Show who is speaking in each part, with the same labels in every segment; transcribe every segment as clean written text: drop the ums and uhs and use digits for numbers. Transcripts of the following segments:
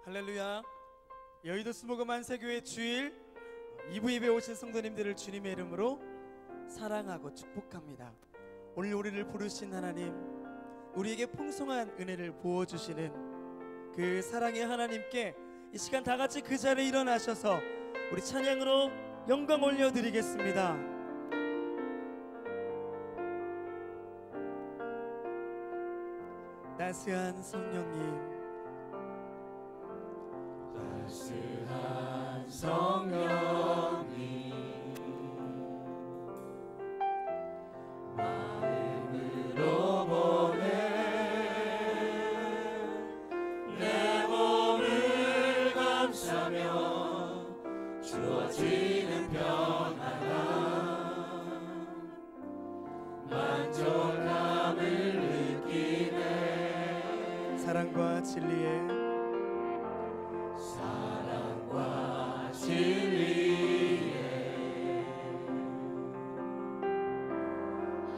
Speaker 1: 할렐루야. 여의도 수목금 한세교회 주일 2부 예배 오신 성도님들을 주님의 이름으로 사랑하고 축복합니다. 오늘 우리를 부르신 하나님, 우리에게 풍성한 은혜를 부어주시는 그 사랑의 하나님께 이 시간 다 같이 그 자리에 일어나셔서 우리 찬양으로 영광 올려드리겠습니다. 따스한 성령님,
Speaker 2: 따스한 성령님, 마음으로 보내 내 몸을 감싸며 주어지는 평안함, 만족함을 느끼네.
Speaker 1: 사랑과 진리의
Speaker 2: 진리에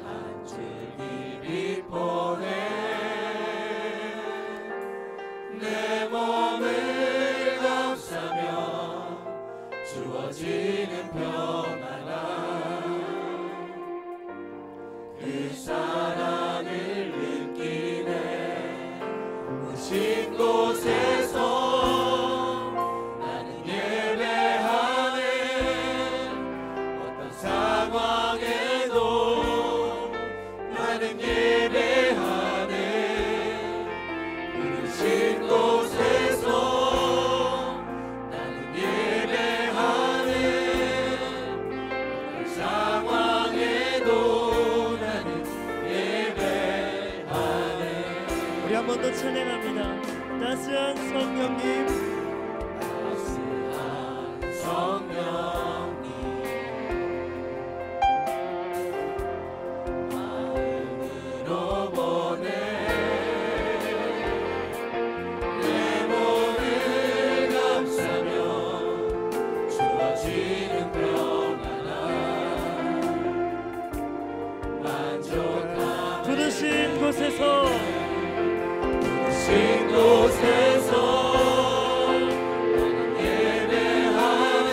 Speaker 2: 한 줄기 빛 보내 내 몸을 감싸며 주어지는 평안함, 그 사랑을 느끼네. 오신 곳에서
Speaker 1: 한 번 더 찬양합니다. 따스한 성령님,
Speaker 2: 따스한 성령님, 마음으로 보내 내 몸을 감싸며 주어지는 평안함, 만족함.
Speaker 1: 부르신 곳에서
Speaker 2: 신 곳에서 나는 예배하네.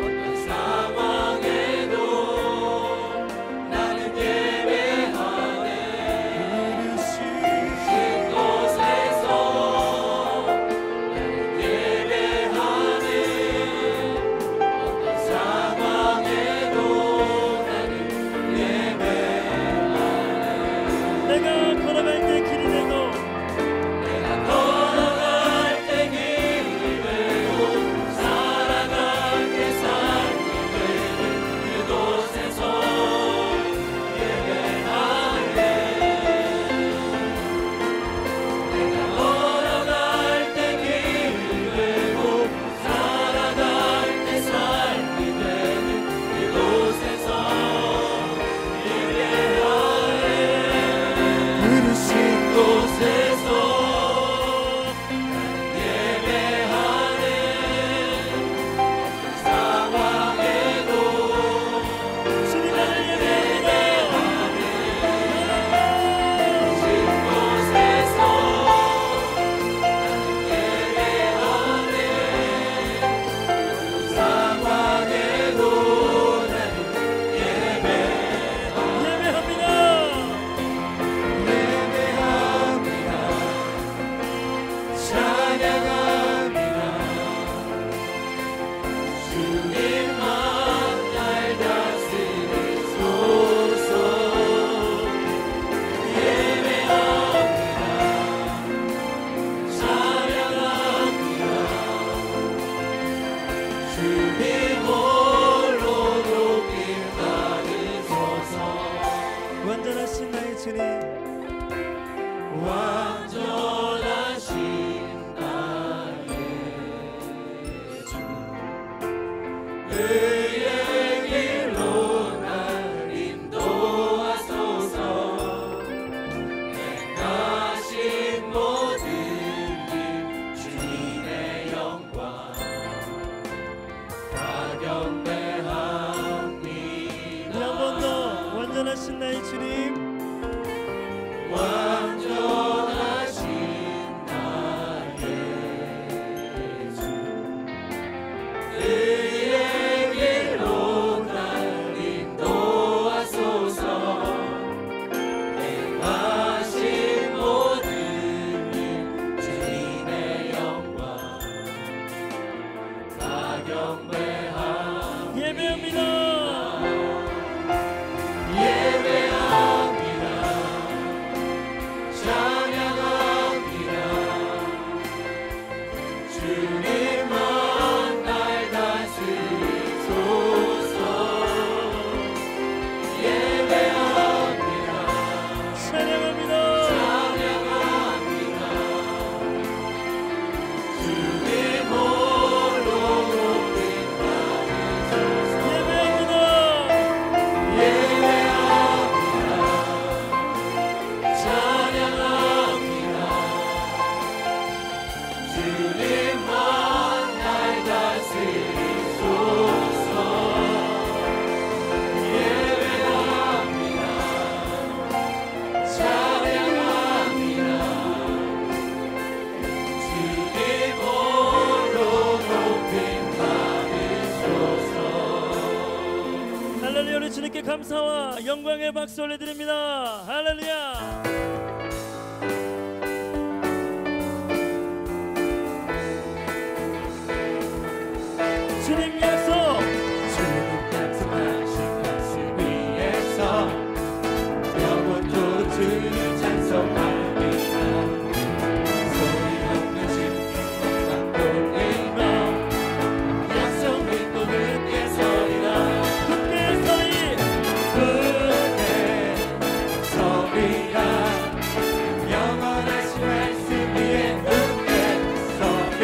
Speaker 2: 어떤 상황에도 나는 예배하네. 신 곳에서 나는 예배하네. 어떤 상황에도 나는 예배하네.
Speaker 1: 내가 걸어갈 때 길이 되고 완전하신 나의 주님,
Speaker 2: 완전하신 나의 주, 의의 길로 날 인도하소서. 행하신 모든 일 주님의 영광 다 경배합니다.
Speaker 1: 한 번 더 완전하신 나의 주님,
Speaker 2: 완전
Speaker 3: 감사와 영광의 박수 올려드립니다. 할렐루야. 주님 약속,
Speaker 2: 주님 약속하신 말씀 위에서 영원토록 주를 찬송합니다. 소리 없는 심령과 돌리며 약속 믿고 함께 서리라.
Speaker 3: 굳게 서리,
Speaker 2: 굳게 서리라. 영원하신 말씀 위에 굳게 서리.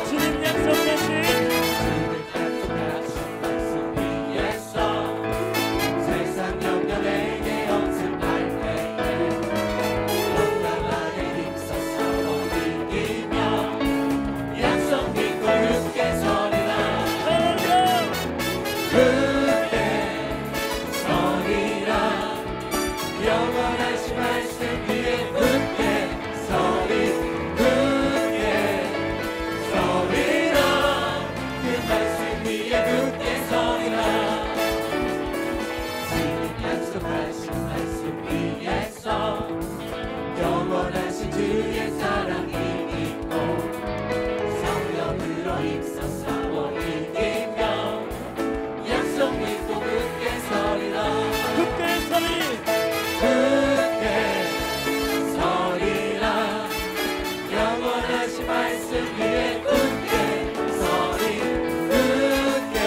Speaker 3: 주님 약속하신
Speaker 2: 세상 영역에게 연습할 때에 온전하게 힘써 싸워 이기며 약속 믿고 굳게 서리라.
Speaker 3: 할렐루야.
Speaker 2: 굳게 서리라. 영원하신 말씀 위에 굳게 서리. 굳게 서리라. 그 말씀 위에 굳게 서리라. 주님 약속하신 말씀 위에서 영원하신 주의 사랑이 있고 성령으로 힘써 싸워 이기며 약속 믿고 굳게 서리라.
Speaker 3: 굳게 서리,
Speaker 2: 굳게 서리라. 영원하신 말씀 위에 굳게 서리. 굳게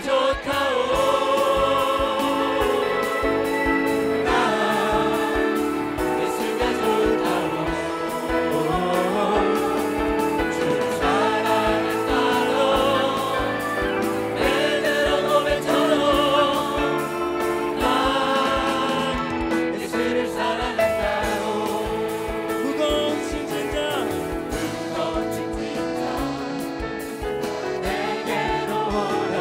Speaker 2: 좋다오 예수가 좋다오 주를 사랑했다로 베드로 고백처럼 난 예수를 사랑한다오
Speaker 3: 무거운 짐진자
Speaker 2: 내게로 오라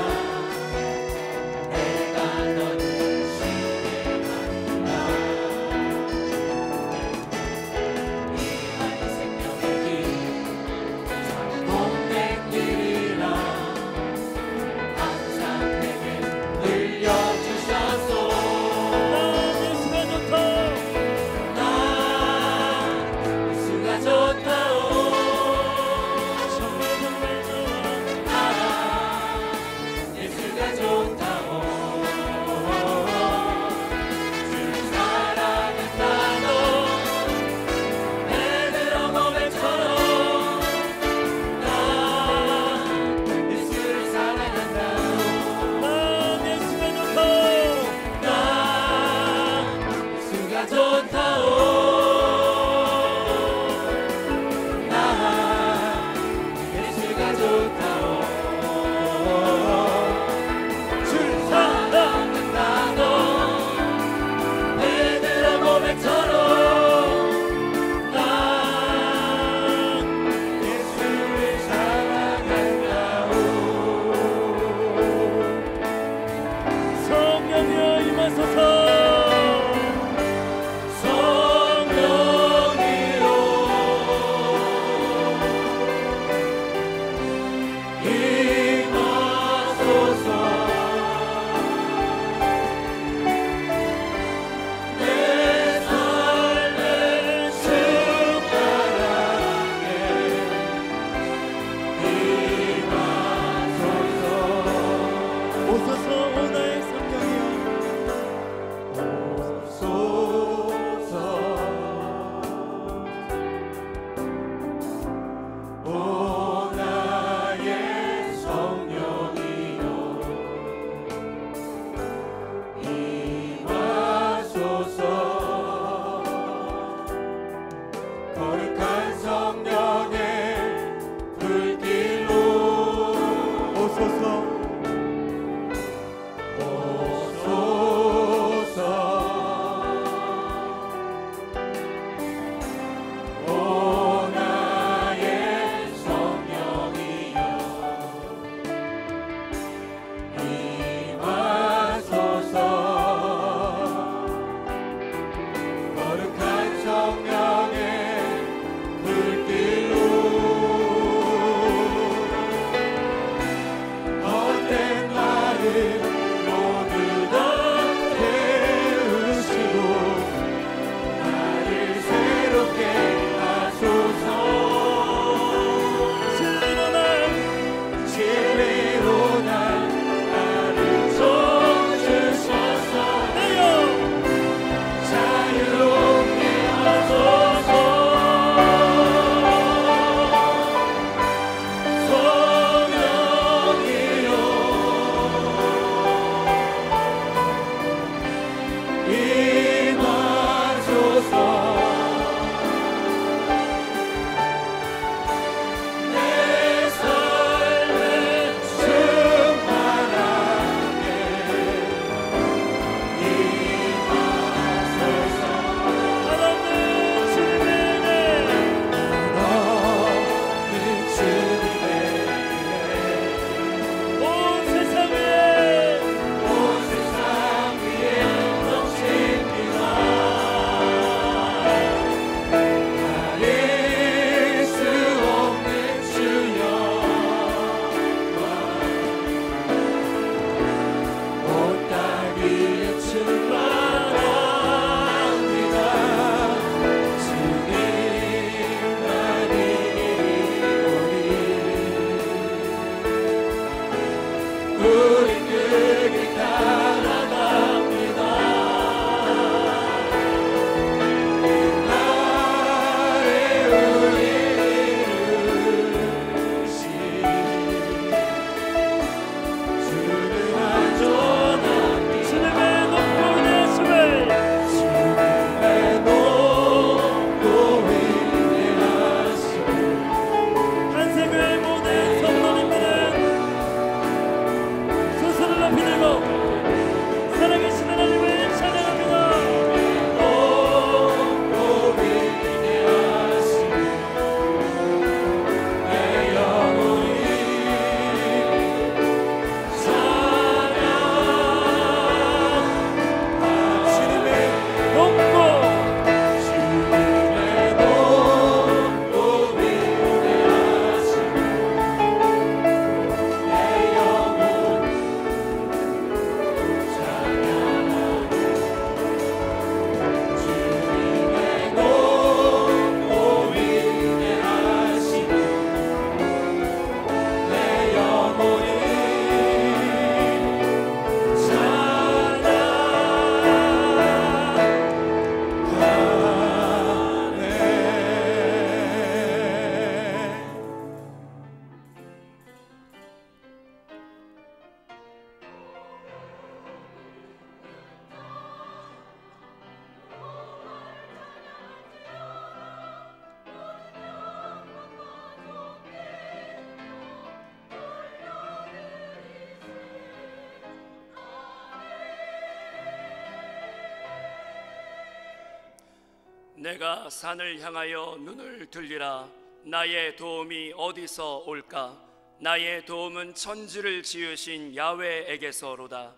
Speaker 4: 내가 산을 향하여 눈을 들리라. 나의 도움이 어디서 올까? 나의 도움은 천지를 지으신 야훼에게서로다.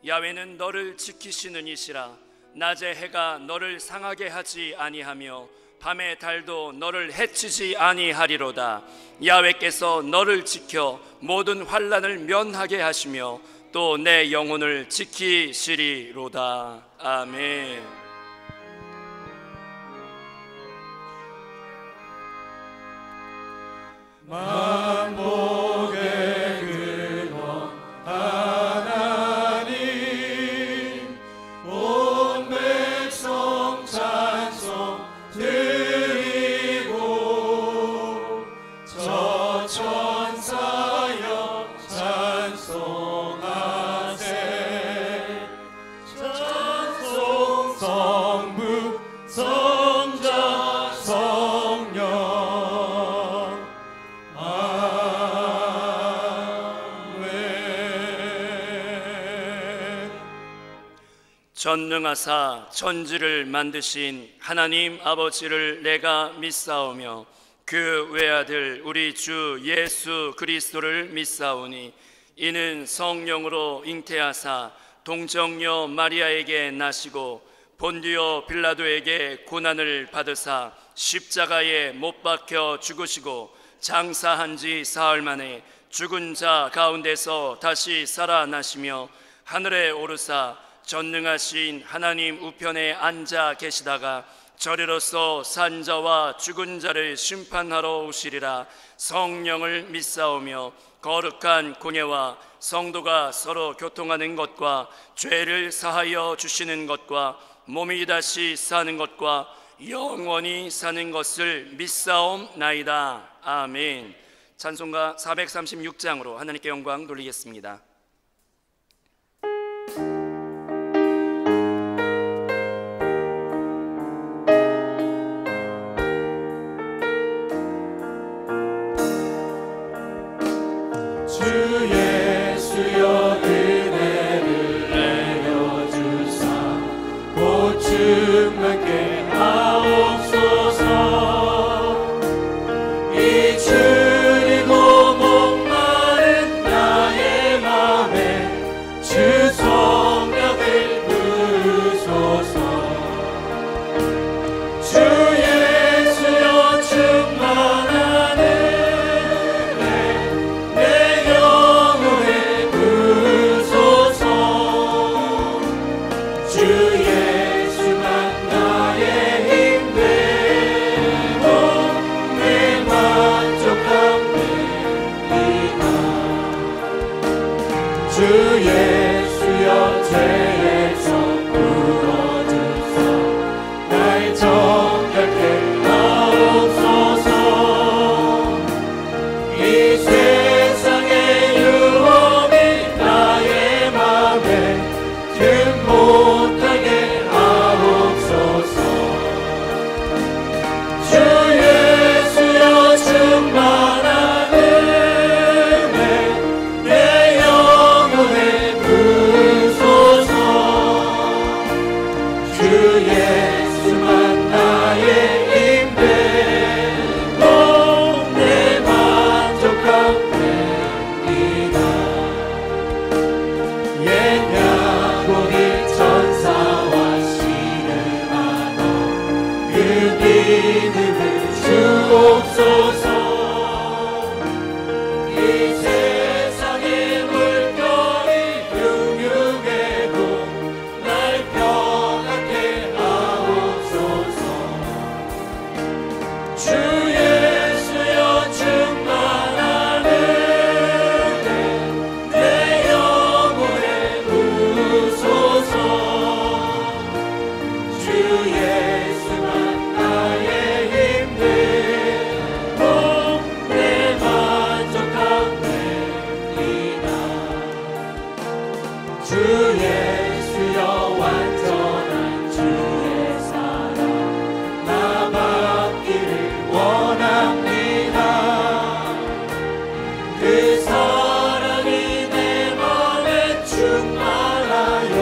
Speaker 4: 야훼는 너를 지키시는 이시라. 낮의 해가 너를 상하게 하지 아니하며 밤의 달도 너를 해치지 아니하리로다. 야훼께서 너를 지켜 모든 환난을 면하게 하시며 또 내 영혼을 지키시리로다. 아멘.
Speaker 2: 만복의 근원 하나님, 온 백성 찬송 드리고 저 천사여 찬송하세. 찬송 성부 성자 성령
Speaker 4: 전능하사 천지를 만드신 하나님 아버지를 내가 믿사오며 그 외아들 우리 주 예수 그리스도를 믿사오니 이는 성령으로 잉태하사 동정녀 마리아에게 나시고 본디오 빌라도에게 고난을 받으사 십자가에 못 박혀 죽으시고 장사한 지 사흘 만에 죽은 자 가운데서 다시 살아나시며 하늘에 오르사 전능하신 하나님 우편에 앉아 계시다가 저리로서 산자와 죽은 자를 심판하러 오시리라. 성령을 믿사오며 거룩한 공예와 성도가 서로 교통하는 것과 죄를 사하여 주시는 것과 몸이 다시 사는 것과 영원히 사는 것을 믿사옵나이다. 아멘. 찬송가 436장으로 하나님께 영광 돌리겠습니다.
Speaker 2: 주 예수여 은혜를 내려주사 곧 충만케 하옵소서. 이 주리고 목마른 나의 맘에 주 성령을 부으소서. 주 예수여 충만한 주 예수여 죄에서 풀어주사 날 정결케 하옵소서. 이 세상의 유혹이 나의 맘에 등 못하게 하옵소서. 주 예수여 충만한 주옵소서. 이 세상의 물결이 흉흉해도 날 평안케 하옵소서. 주 예수여 충만한 은혜 내 영혼에 부으소서. 주 예수만 나의 주 예수여 완전한 주의 사랑 나 받기를 원합니다. 그 사랑이 내 맘에 충만하여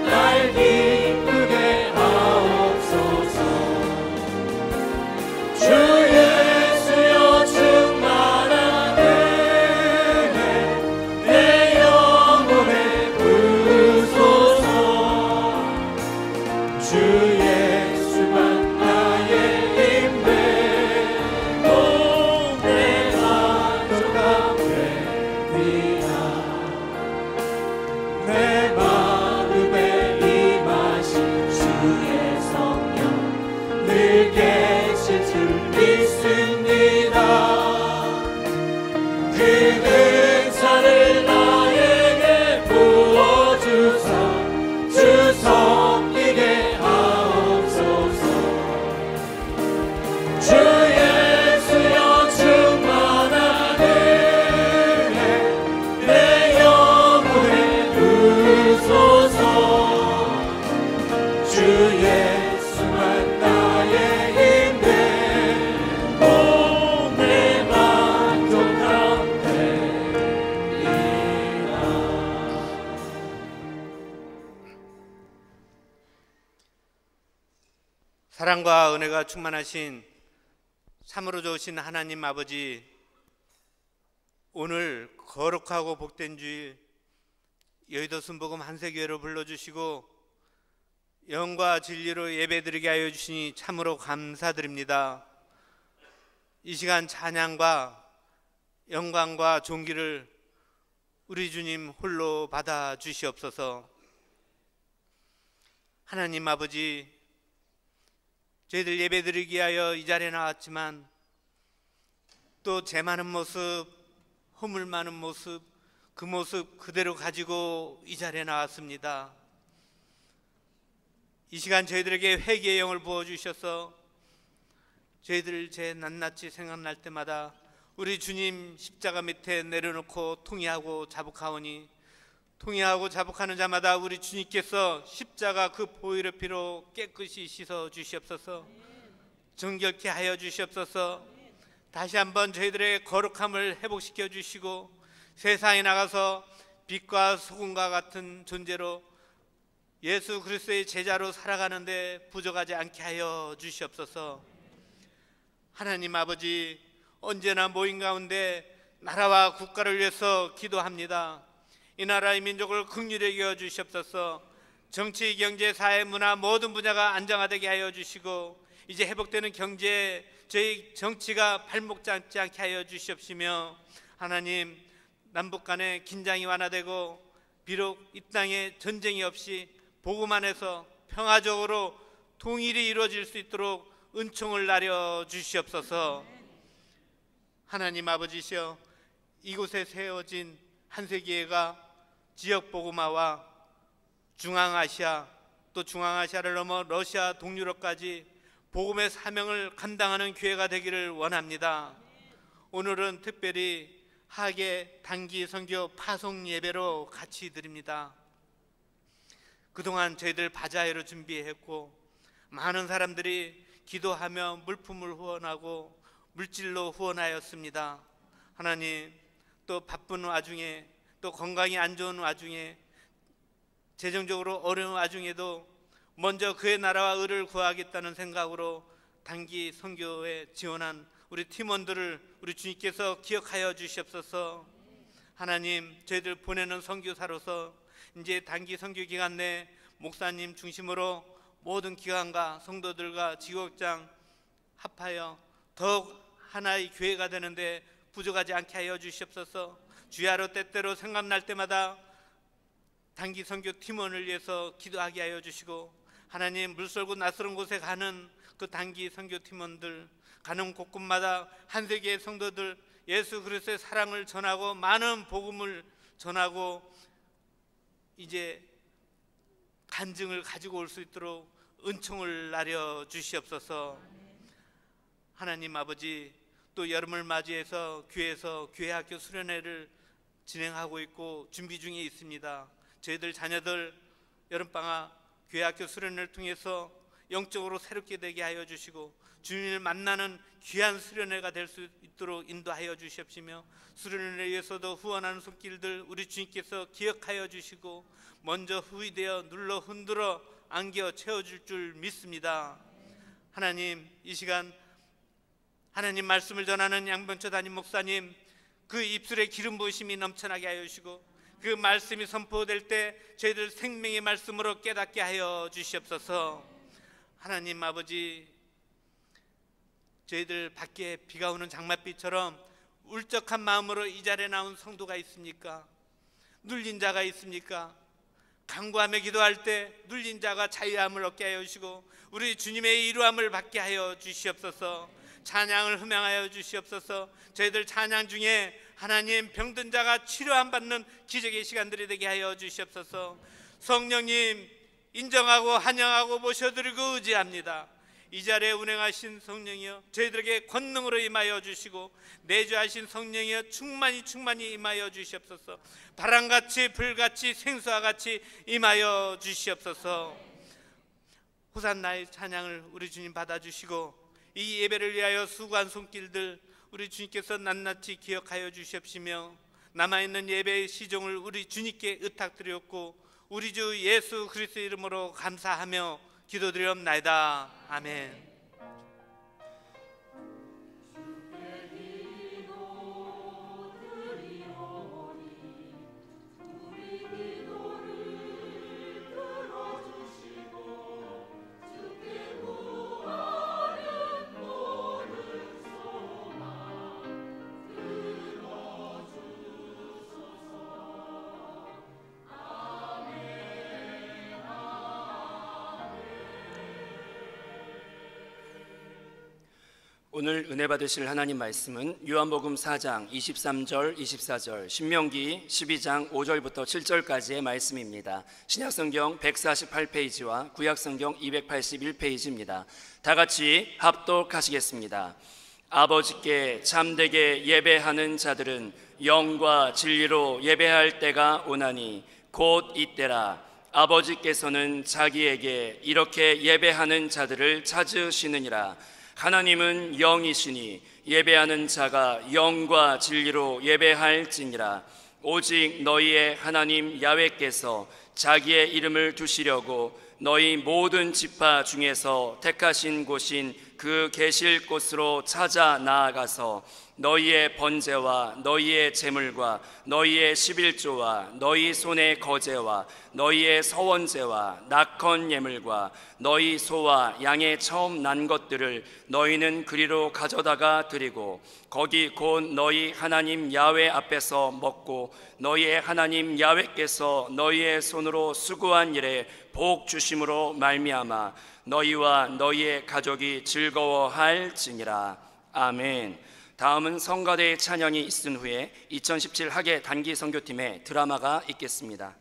Speaker 2: 날 기쁘게 하옵소서. 내 마음에 임하신 주의 성령 늘 계실 줄 믿습니다. 그 은사를 나에게 부어주사 주 섬기게 하옵소서. 주 예수여 충만한 은혜 내 영혼에 부소서. 주 예수만 나의 힘내 내 만족함 되리라.
Speaker 5: 사랑과 은혜가 충만하신 참으로 좋으신 하나님 아버지, 오늘 거룩하고 복된 주일 여의도 순복음 한세교회로 불러주시고 영과 진리로 예배드리게 하여 주시니 참으로 감사드립니다. 이 시간 찬양과 영광과 존귀를 우리 주님 홀로 받아 주시옵소서. 하나님 아버지, 저희들 예배드리기 위하여 이 자리에 나왔지만 또 재 많은 모습, 허물 많은 모습, 그 모습 그대로 가지고 이 자리에 나왔습니다. 이 시간 저희들에게 회개의 영을 부어주셔서 저희들 제 낱낱이 생각날 때마다 우리 주님 십자가 밑에 내려놓고 통회하고 자복하오니, 통회하고 자복하는 자마다 우리 주님께서 십자가 그 보혈의 피로 깨끗이 씻어 주시옵소서. 정결케 하여 주시옵소서. 다시 한번 저희들의 거룩함을 회복시켜 주시고 세상에 나가서 빛과 소금과 같은 존재로 예수 그리스도의 제자로 살아가는데 부족하지 않게 하여 주시옵소서. 하나님 아버지, 언제나 모임 가운데 나라와 국가를 위해서 기도합니다. 이 나라의 민족을 긍휼히 여겨 주시옵소서. 정치, 경제, 사회, 문화 모든 분야가 안정화되게 하여 주시고 이제 회복되는 경제에 저희 정치가 발목 잡지 않게 하여 주시옵시며, 하나님 남북 간의 긴장이 완화되고 비록 이 땅에 전쟁이 없이 복음 안에서 평화적으로 통일이 이루어질 수 있도록 은총을 나려 주시옵소서. 하나님 아버지시여, 이곳에 세워진 한세교회가 지역 복음화와 중앙아시아, 또 중앙아시아를 넘어 러시아, 동유럽까지 복음의 사명을 감당하는 교회가 되기를 원합니다. 오늘은 특별히 하계 단기 선교 파송 예배로 같이 드립니다. 그동안 저희들 바자회로 준비했고 많은 사람들이 기도하며 물품을 후원하고 물질로 후원하였습니다. 하나님, 또 바쁜 와중에, 또 건강이 안 좋은 와중에, 재정적으로 어려운 와중에도 먼저 그의 나라와 의를 구하겠다는 생각으로 단기 선교에 지원한 우리 팀원들을 우리 주님께서 기억하여 주시옵소서. 하나님, 저희들 보내는 선교사로서 이제 단기 선교 기간 내 목사님 중심으로 모든 기관과 성도들과 지국장 합하여 더욱 하나의 교회가 되는데 부족하지 않게 하여 주시옵소서. 주야로 때때로 생각날 때마다 단기 선교 팀원을 위해서 기도하게 하여 주시고, 하나님 물설고 낯설은 곳에 가는 그 단기 선교 팀원들, 가는 곳곳마다 한세교회 성도들 예수 그리스도의 사랑을 전하고 많은 복음을 전하고 이제 간증을 가지고 올 수 있도록 은총을 나려 주시옵소서. 하나님 아버지, 또 여름을 맞이해서 교회에서 교회학교 수련회를 진행하고 있고 준비 중에 있습니다. 저희들 자녀들 여름방학 교회학교 수련회를 통해서 영적으로 새롭게 되게 하여 주시고 주님을 만나는 귀한 수련회가 될 수 있도록 인도하여 주시옵시며, 수련회에 위해서도 후원하는 손길들 우리 주님께서 기억하여 주시고 먼저 후위되어 눌러 흔들어 안겨 채워줄 줄 믿습니다. 하나님, 이 시간 하나님 말씀을 전하는 양병철 담임 목사님, 그 입술에 기름 부으심이 넘쳐나게 하여 주시고 그 말씀이 선포될 때 저희들 생명의 말씀으로 깨닫게 하여 주시옵소서. 하나님 아버지, 저희들 밖에 비가 오는 장맛비처럼 울적한 마음으로 이 자리에 나온 성도가 있습니까? 눌린 자가 있습니까? 간구하며 기도할 때 눌린 자가 자유함을 얻게 하여 주시고 우리 주님의 이루함을 받게 하여 주시옵소서. 찬양을 흠양하여 주시옵소서. 저희들 찬양 중에 하나님 병든 자가 치료함 받는 기적의 시간들이 되게 하여 주시옵소서. 성령님 인정하고 환영하고 모셔드리고 의지합니다. 이 자리에 운행하신 성령이여 저희들에게 권능으로 임하여 주시고 내주하신 성령이여 충만히 임하여 주시옵소서. 바람같이 불같이 생수와 같이 임하여 주시옵소서. 호산나의 찬양을 우리 주님 받아주시고 이 예배를 위하여 수고한 손길들 우리 주님께서 낱낱이 기억하여 주시옵시며 남아있는 예배의 시종을 우리 주님께 의탁드렸고 우리 주 예수 그리스도 이름으로 감사하며 기도드리옵나이다. 아멘.
Speaker 4: 오늘 은혜 받으실 하나님 말씀은 요한복음 4장 23절 24절, 신명기 12장 5절부터 7절까지의 말씀입니다. 신약성경 148페이지와 구약성경 281페이지입니다. 다 같이 합독하시겠습니다. 아버지께 참되게 예배하는 자들은 영과 진리로 예배할 때가 오나니 곧 이때라. 아버지께서는 자기에게 이렇게 예배하는 자들을 찾으시느니라. 하나님은 영이시니 예배하는 자가 영과 진리로 예배할지니라. 오직 너희의 하나님 야훼께서 자기의 이름을 두시려고 너희 모든 지파 중에서 택하신 곳인 그 계실 곳으로 찾아 나아가서 너희의 번제와 너희의 제물과 너희의 11조와 너희 손의 거제와 너희의 서원제와 낙헌 예물과 너희 소와 양의 처음 난 것들을 너희는 그리로 가져다가 드리고 거기 곧 너희 하나님 야훼 앞에서 먹고 너희의 하나님 야훼께서 너희의 손으로 수고한 일에 복 주심으로 말미암아 너희와 너희의 가족이 즐거워할지니라. 아멘. 다음은 성가대의 찬양이 있은 후에 2017 학예 단기 선교팀의 드라마가 있겠습니다.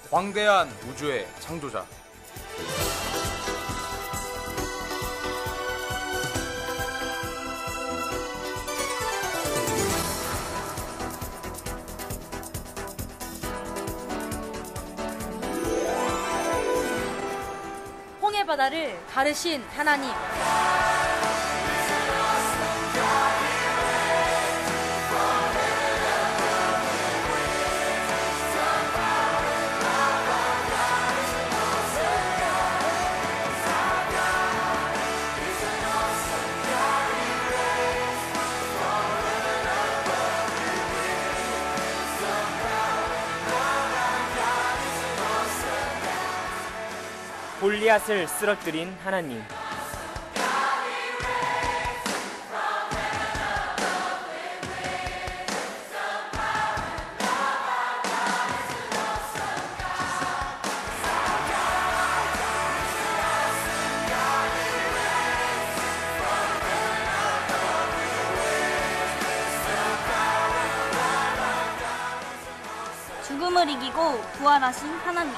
Speaker 6: 광대한 우주의 창조자.
Speaker 7: 홍해 바다를 가르신 하나님.
Speaker 3: 골리앗을 쓰러뜨린 하나님.
Speaker 8: 죽음을 이기고 부활하신 하나님.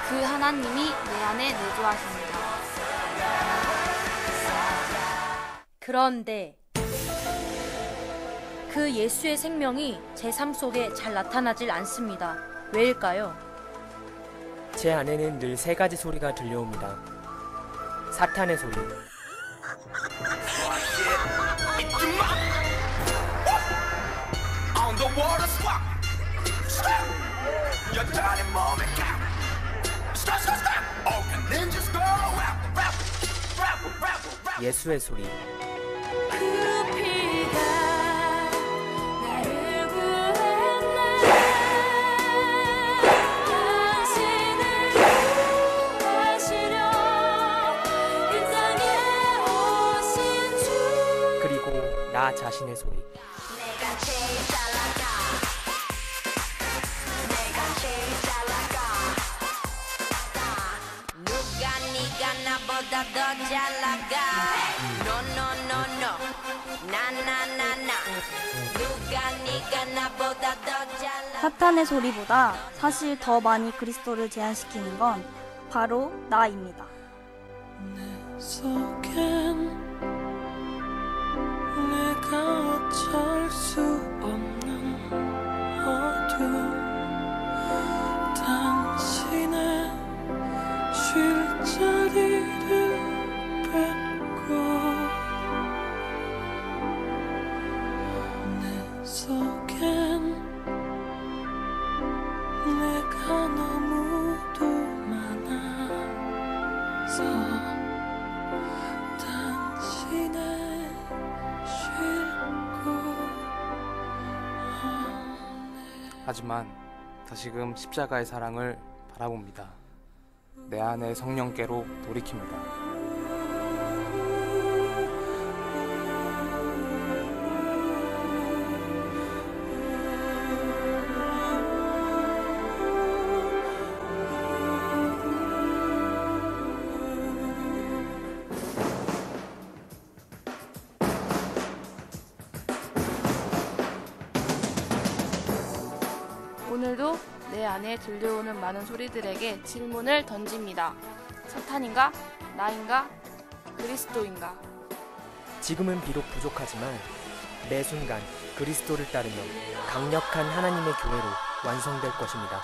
Speaker 9: 그 하나님이 내 안에 내주하십니다.
Speaker 7: 그런데 그 예수의 생명이 제 삶 속에 잘 나타나질 않습니다. 왜일까요?
Speaker 3: 제 안에는 늘 세 가지 소리가 들려옵니다. 사탄의 소리, 예수의 소리,
Speaker 2: 그 피가 나를 구했네. 당신을 구하시려 이 땅에 오신 주.
Speaker 3: 그리고 나 자신의 소리.
Speaker 2: 내가 제일 잘 나가. 내가 제일 잘 나가. 누가 네가 나보다 더 잘 나가. No no no no. 나 나 나 나. 누가 네가 나보다 더 잘 나가.
Speaker 8: 사탄의 소리보다 사실 더 많이 그리스도를 제한시키는 건 바로 나입니다.
Speaker 2: 속엔 내가 어쩔 수 없는 어둠. 당신의 쉴 자리를 뺏고 내 속엔 내가 너무도 많아서 당신의 쉴 곳.
Speaker 6: 하지만 다시금 십자가의 사랑을 바라봅니다. 내 안의 성령께로 돌이킵니다.
Speaker 9: 오늘도 내 안에 들려오는 많은 소리들에게 질문을 던집니다. 사탄인가? 나인가? 그리스도인가?
Speaker 3: 지금은 비록 부족하지만 매 순간 그리스도를 따르며 강력한 하나님의 교회로 완성될 것입니다.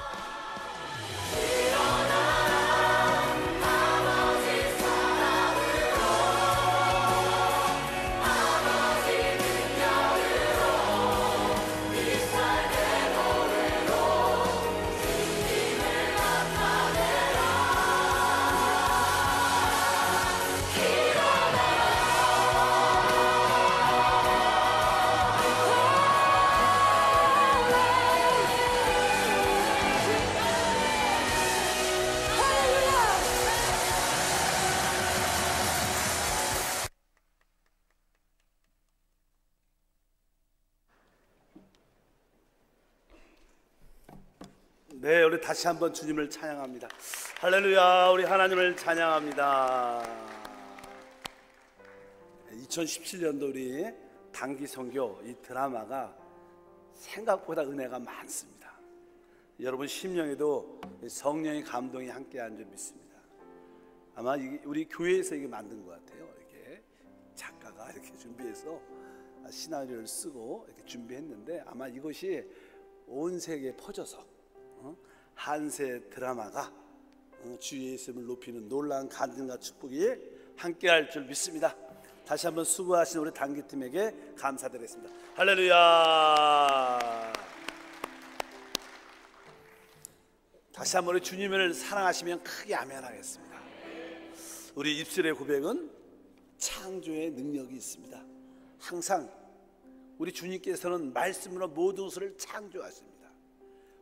Speaker 10: 네, 우리 다시 한번 주님을 찬양합니다. 할렐루야, 우리 하나님을 찬양합니다. 2017년도 우리 단기 선교 이 드라마가 생각보다 은혜가 많습니다. 여러분 심령에도 성령의 감동이 함께한 줄 믿습니다. 아마 우리 교회에서 이게 만든 것 같아요. 이렇게 작가가 이렇게 준비해서 시나리오를 쓰고 이렇게 준비했는데 아마 이것이 온 세계에 퍼져서 한세 드라마가 주 예수님을 높이는 놀라운 간증과 축복이 함께할 줄 믿습니다. 다시 한번 수고하신 우리 단기팀에게 감사드리겠습니다. 할렐루야. 다시 한번 우리 주님을 사랑하시면 크게 아멘하겠습니다. 우리 입술의 고백은 창조의 능력이 있습니다. 항상 우리 주님께서는 말씀으로 모든 것을 창조하십니다.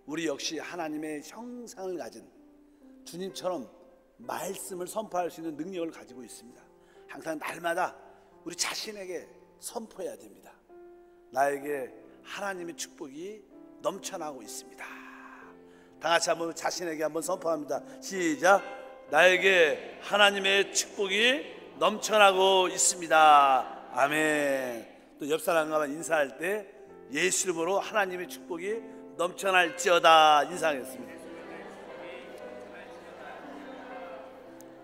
Speaker 10: 우리 역시 하나님의 형상을 가진 주님처럼 말씀을 선포할 수 있는 능력을 가지고 있습니다. 항상 날마다 우리 자신에게 선포해야 됩니다. 나에게 하나님의 축복이 넘쳐나고 있습니다. 다 같이 한번 자신에게 한번 선포합니다. 시작. 나에게 하나님의 축복이 넘쳐나고 있습니다. 아멘. 또 옆 사람과 인사할 때 예수 이름으로 하나님의 축복이 넘쳐날지어다 인사하겠습니다.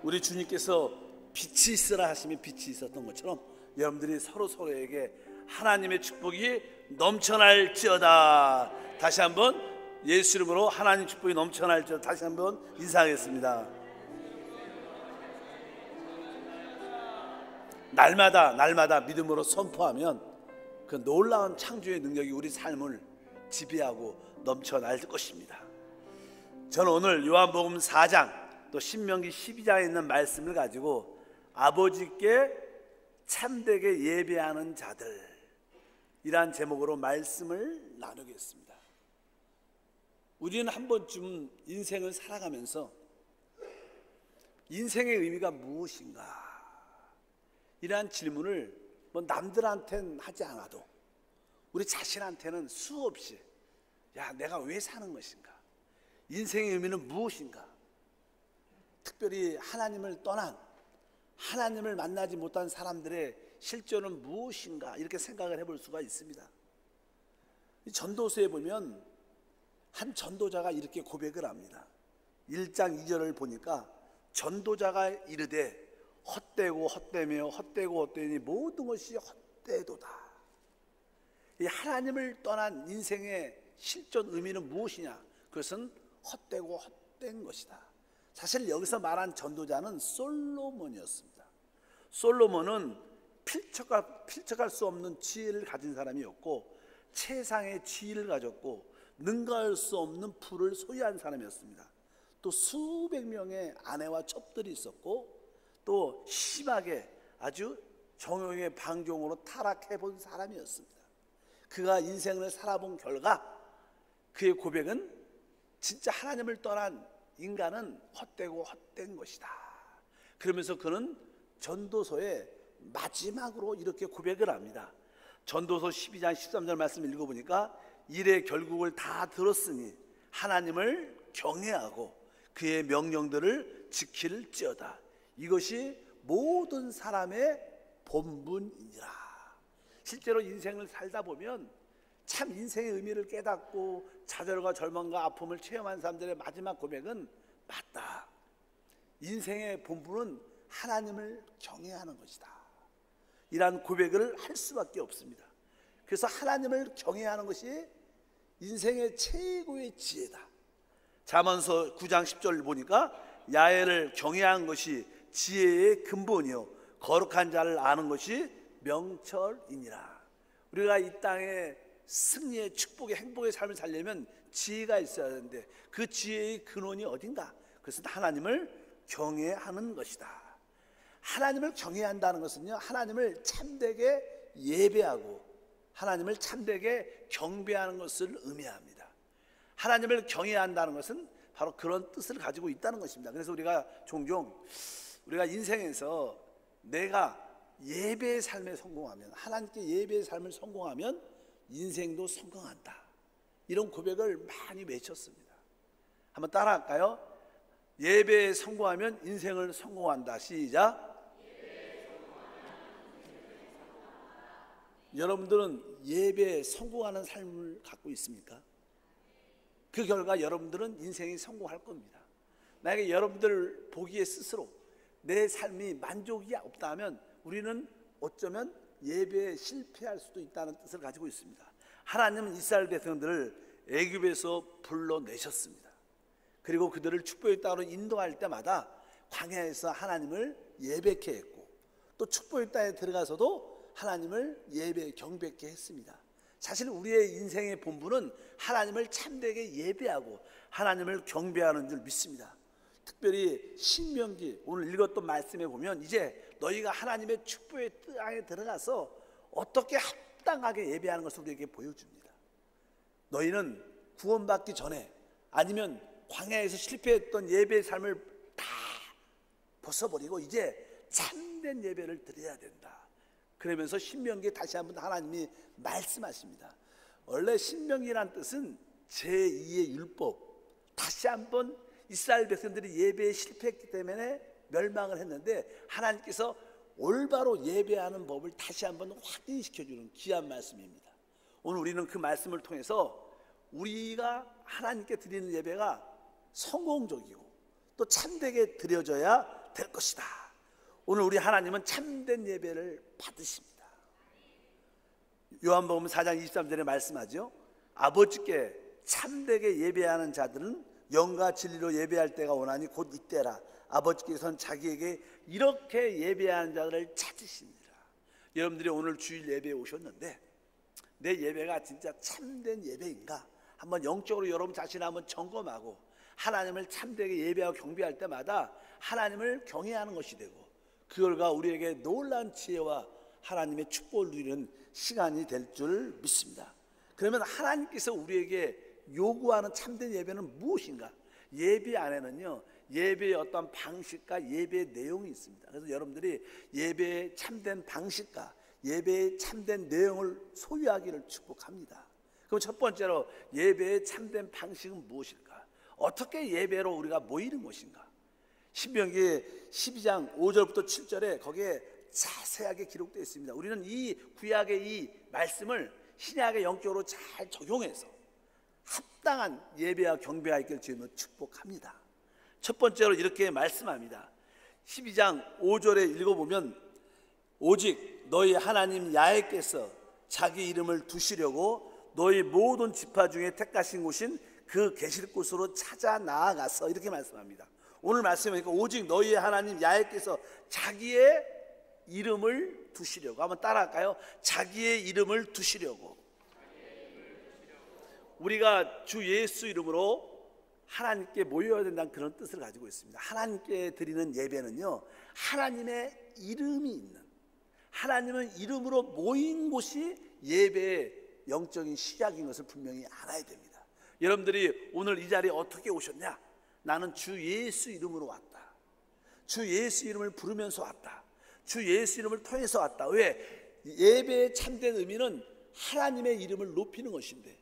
Speaker 10: 우리 주님께서 빛이 있으라 하시면 빛이 있었던 것처럼 여러분들이 서로에게 하나님의 축복이 넘쳐날지어다. 다시 한번 예수 이름으로 하나님 축복이 넘쳐날지어다. 다시 한번 인사하겠습니다. 날마다 믿음으로 선포하면 그 놀라운 창조의 능력이 우리 삶을 지배하고 넘쳐날 것입니다. 저는 오늘 요한복음 4장 또 신명기 12장에 있는 말씀을 가지고 아버지께 참되게 예배하는 자들 이란 제목으로 말씀을 나누겠습니다. 우리는 한 번쯤 인생을 살아가면서 인생의 의미가 무엇인가 이러한 질문을 뭐 남들한테는 하지 않아도 우리 자신한테는 수없이 야 내가 왜 사는 것인가, 인생의 의미는 무엇인가, 특별히 하나님을 떠난 하나님을 만나지 못한 사람들의 실존은 무엇인가 이렇게 생각을 해볼 수가 있습니다. 전도서에 보면 한 전도자가 이렇게 고백을 합니다. 1장 2절을 보니까 전도자가 이르되 헛되고 헛되며 헛되고 헛되니 모든 것이 헛되도다. 이 하나님을 떠난 인생의 실존 의미는 무엇이냐? 그것은 헛되고 헛된 것이다. 사실 여기서 말한 전도자는 솔로몬이었습니다. 솔로몬은 필적할 수 없는 지혜를 가진 사람이었고 최상의 지혜를 가졌고 능가할 수 없는 부를 소유한 사람이었습니다. 또 수백 명의 아내와 첩들이 있었고 또 심하게 아주 정욕의 방종으로 타락해 본 사람이었습니다. 그가 인생을 살아본 결과 그의 고백은 진짜 하나님을 떠난 인간은 헛되고 헛된 것이다. 그러면서 그는 전도서의 마지막으로 이렇게 고백을 합니다. 전도서 12장 13절 말씀 읽어보니까 일의 결국을 다 들었으니 하나님을 경외하고 그의 명령들을 지킬지어다. 이것이 모든 사람의 본분이니라. 실제로 인생을 살다 보면 참 인생의 의미를 깨닫고 좌절과 절망과 아픔을 체험한 사람들의 마지막 고백은 맞다. 인생의 본분은 하나님을 경외하는 것이다. 이러한 고백을 할 수밖에 없습니다. 그래서 하나님을 경외하는 것이 인생의 최고의 지혜다. 잠언서 9장 10절을 보니까 야훼를 경외하는 것이 지혜의 근본이요 거룩한 자를 아는 것이 명철이니라. 우리가 이 땅에 승리의 축복의 행복의 삶을 살려면 지혜가 있어야 하는데 그 지혜의 근원이 어딘가? 그것은 하나님을 경외하는 것이다. 하나님을 경외한다는 것은요 하나님을 참되게 예배하고 하나님을 참되게 경배하는 것을 의미합니다. 하나님을 경외한다는 것은 바로 그런 뜻을 가지고 있다는 것입니다. 그래서 우리가 종종 우리가 인생에서 내가 예배의 삶에 성공하면, 하나님께 예배의 삶을 성공하면 인생도 성공한다, 이런 고백을 많이 외쳤습니다. 한번 따라할까요? 예배에 성공하면 인생을 성공한다. 시작. 여러분들은 예배에 성공하는 삶을 갖고 있습니까? 그 결과 여러분들은 인생이 성공할 겁니다. 만약에 여러분들 보기에 스스로 내 삶이 만족이 없다면 우리는 어쩌면 예배에 실패할 수도 있다는 뜻을 가지고 있습니다. 하나님은 이스라엘 백성들을 애굽에서 불러내셨습니다. 그리고 그들을 축복의 땅으로 인도할 때마다 광야에서 하나님을 예배케 했고, 또 축복의 땅에 들어가서도 하나님을 예배 경배케 했습니다. 사실 우리의 인생의 본분은 하나님을 참되게 예배하고 하나님을 경배하는 줄 믿습니다. 특별히 신명기 오늘 읽었던 말씀에 보면 이제 너희가 하나님의 축복의 땅에 들어가서 어떻게 합당하게 예배하는 것을 우리에게 보여줍니다. 너희는 구원받기 전에 아니면 광야에서 실패했던 예배의 삶을 다 벗어버리고 이제 참된 예배를 드려야 된다. 그러면서 신명기에 다시 한번 하나님이 말씀하십니다. 원래 신명기란 뜻은 제2의 율법, 다시 한번 이스라엘 백성들이 예배에 실패했기 때문에 멸망을 했는데 하나님께서 올바로 예배하는 법을 다시 한번 확인시켜주는 귀한 말씀입니다. 오늘 우리는 그 말씀을 통해서 우리가 하나님께 드리는 예배가 성공적이고 또 참되게 드려져야 될 것이다. 오늘 우리 하나님은 참된 예배를 받으십니다. 요한복음 4장 23절에 말씀하죠. 아버지께 참되게 예배하는 자들은 영과 진리로 예배할 때가 오나니 곧 이때라. 아버지께서는 자기에게 이렇게 예배하는 자들을 찾으시니라. 여러분들이 오늘 주일 예배에 오셨는데 내 예배가 진짜 참된 예배인가? 한번 영적으로 여러분 자신을 한번 점검하고 하나님을 참되게 예배하고 경배할 때마다 하나님을 경외하는 것이 되고 그 결과 우리에게 놀라운 지혜와 하나님의 축복을 누리는 시간이 될 줄 믿습니다. 그러면 하나님께서 우리에게 요구하는 참된 예배는 무엇인가? 예배 안에는요, 예배의 어떤 방식과 예배의 내용이 있습니다. 그래서 여러분들이 예배의 참된 방식과 예배의 참된 내용을 소유하기를 축복합니다. 그럼 첫 번째로 예배의 참된 방식은 무엇일까? 어떻게 예배로 우리가 모이는 것인가? 신명기 12장 5절부터 7절에 거기에 자세하게 기록되어 있습니다. 우리는 이 구약의 이 말씀을 신약의 영적으로 잘 적용해서 합당한 예배와 경배가 있길 주님은 축복합니다. 첫 번째로 이렇게 말씀합니다. 12장 5절에 읽어보면 오직 너희 하나님 야훼께서 자기 이름을 두시려고 너희 모든 지파 중에 택하신 곳인 그 계실 곳으로 찾아 나아가서 이렇게 말씀합니다. 오늘 말씀하니까 오직 너희의 하나님 야훼께서 자기의 이름을 두시려고. 한번 따라할까요? 자기의 이름을 두시려고. 우리가 주 예수 이름으로 하나님께 모여야 된다는 그런 뜻을 가지고 있습니다. 하나님께 드리는 예배는요, 하나님의 이름이 있는, 하나님은 이름으로 모인 곳이 예배의 영적인 시작인 것을 분명히 알아야 됩니다. 여러분들이 오늘 이 자리에 어떻게 오셨냐? 나는 주 예수 이름으로 왔다. 주 예수 이름을 부르면서 왔다. 주 예수 이름을 통해서 왔다. 왜? 예배의 참된 의미는 하나님의 이름을 높이는 것인데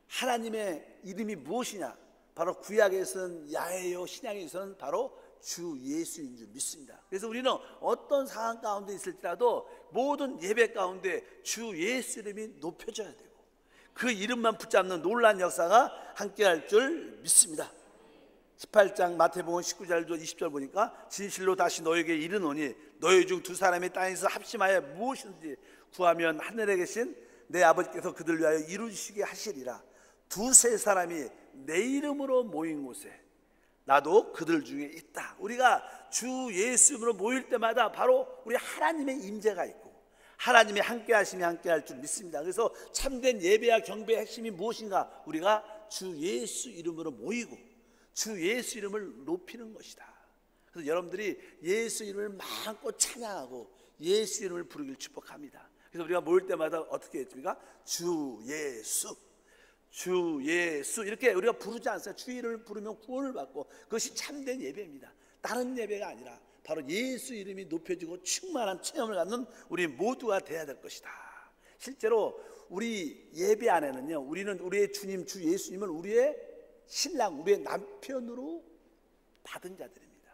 Speaker 10: 하나님의 이름이 무엇이냐? 바로 구약에서는 야훼요, 신약에서는 바로 주 예수인 줄 믿습니다. 그래서 우리는 어떤 상황 가운데 있을지라도 모든 예배 가운데 주 예수 이름이 높여져야 되고 그 이름만 붙잡는 놀라운 역사가 함께할 줄 믿습니다. 18장 마태복음 19절 20절 보니까 진실로 다시 너에게 이르노니 너희 중 두 사람이 땅에서 합심하여 무엇이든지 구하면 하늘에 계신 내 아버지께서 그들 위하여 이루시게 하시리라. 두세 사람이 내 이름으로 모인 곳에 나도 그들 중에 있다. 우리가 주 예수 이름으로 모일 때마다 바로 우리 하나님의 임재가 있고 하나님의 함께 하심이 함께 할 줄 믿습니다. 그래서 참된 예배와 경배의 핵심이 무엇인가? 우리가 주 예수 이름으로 모이고 주 예수 이름을 높이는 것이다. 그래서 여러분들이 예수 이름을 마음껏 찬양하고 예수 이름을 부르길 축복합니다. 그래서 우리가 모일 때마다 어떻게 했습니까? 주 예수, 주 예수 이렇게 우리가 부르지 않습니까? 주 이름을 부르면 구원을 받고 그것이 참된 예배입니다. 다른 예배가 아니라 바로 예수 이름이 높여지고 충만한 체험을 갖는 우리 모두가 되어야 될 것이다. 실제로 우리 예배 안에는요, 우리는 우리의 주님 주 예수님을 우리의 신랑, 우리의 남편으로 받은 자들입니다.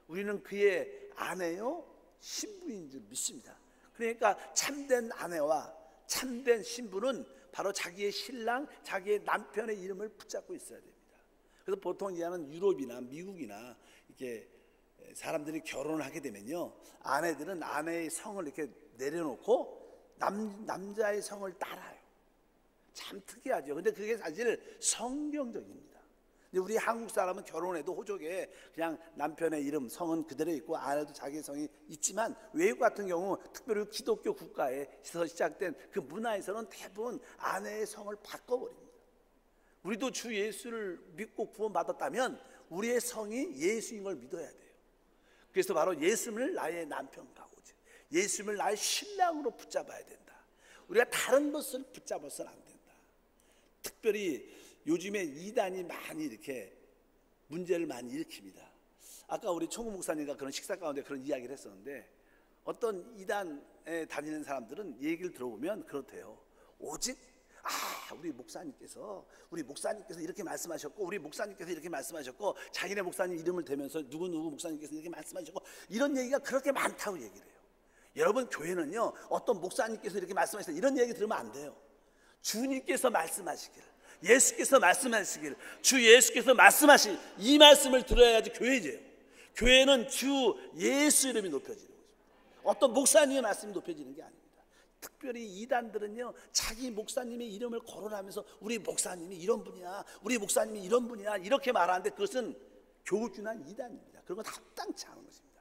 Speaker 10: 우리는 그의 아내요 신부인 줄 믿습니다. 그러니까 참된 아내와 참된 신부는 바로 자기의 신랑, 자기의 남편의 이름을 붙잡고 있어야 됩니다. 그래서 보통 이하는 유럽이나 미국이나 이렇게 사람들이 결혼을 하게 되면요, 아내들은 아내의 성을 이렇게 내려놓고 남자의 성을 따라요. 참 특이하죠. 근데 그게 사실 성경적입니다. 근데 우리 한국 사람은 결혼해도 호적에 그냥 남편의 이름, 성은 그대로 있고 아내도 자기의 성이 있지만, 외국 같은 경우 특별히 기독교 국가에서 시작된 그 문화에서는 대부분 아내의 성을 바꿔버립니다. 우리도 주 예수를 믿고 구원받았다면 우리의 성이 예수인 걸 믿어야 돼요. 그래서 바로 예수를 나의 남편과 오직 예수를 나의 신랑으로 붙잡아야 된다. 우리가 다른 것을 붙잡아서는 안 된다. 특별히 요즘에 이단이 많이 이렇게 문제를 많이 일으킵니다. 아까 우리 총무 목사님과 그런 식사 가운데 그런 이야기를 했었는데, 어떤 이단에 다니는 사람들은 얘기를 들어보면 그렇대요. 오직 우리 목사님께서 이렇게 말씀하셨고, 우리 목사님께서 이렇게 말씀하셨고, 자기네 목사님 이름을 대면서 누구누구 목사님께서 이렇게 말씀하셨고, 이런 얘기가 그렇게 많다고 얘기를 해요. 여러분, 교회는요, 어떤 목사님께서 이렇게 말씀하셨어요, 이런 얘기 들으면 안 돼요. 주님께서 말씀하시길, 예수께서 말씀하시길, 주 예수께서 말씀하실 이 말씀을 들어야지 교회죠. 교회는 주 예수 이름이 높여지는 거죠. 어떤 목사님의 말씀이 높여지는 게 아닙니다. 특별히 이단들은요, 자기 목사님의 이름을 거론하면서 우리 목사님이 이런 분이야, 우리 목사님이 이런 분이야, 이렇게 말하는데 그것은 교준한 이단입니다. 그런 건 합당치 않은 것입니다.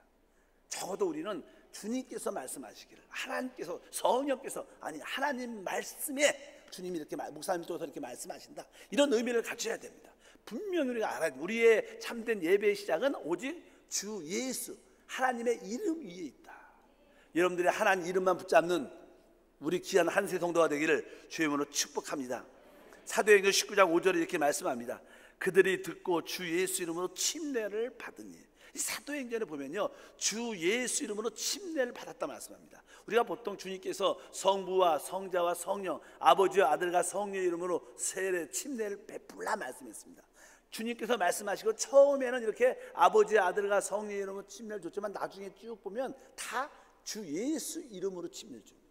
Speaker 10: 적어도 우리는 주님께서 말씀하시기를, 하나님께서, 성령께서, 아니 하나님 말씀에 주님이 이렇게 목사님 통해서 이렇게 말씀하신다, 이런 의미를 갖춰야 됩니다. 분명히 우리가 알아야 됩니다. 우리의 참된 예배의 시작은 오직 주 예수, 하나님의 이름 위에 있다. 여러분들이 하나님 이름만 붙잡는 우리 귀한 한세 성도가 되기를 주의 이름으로 축복합니다. 사도행전 19장 5절에 이렇게 말씀합니다. 그들이 듣고 주 예수 이름으로 침례를 받으니. 이 사도행전에 보면요, 주 예수 이름으로 침례를 받았다 말씀합니다. 우리가 보통 주님께서 성부와 성자와 성령, 아버지와 아들과 성령의 이름으로 세례, 침례를 베풀라 말씀했습니다. 주님께서 말씀하시고 처음에는 이렇게 아버지와 아들과 성령의 이름으로 침례를 줬지만 나중에 쭉 보면 다 주 예수 이름으로 침례를 줍니다.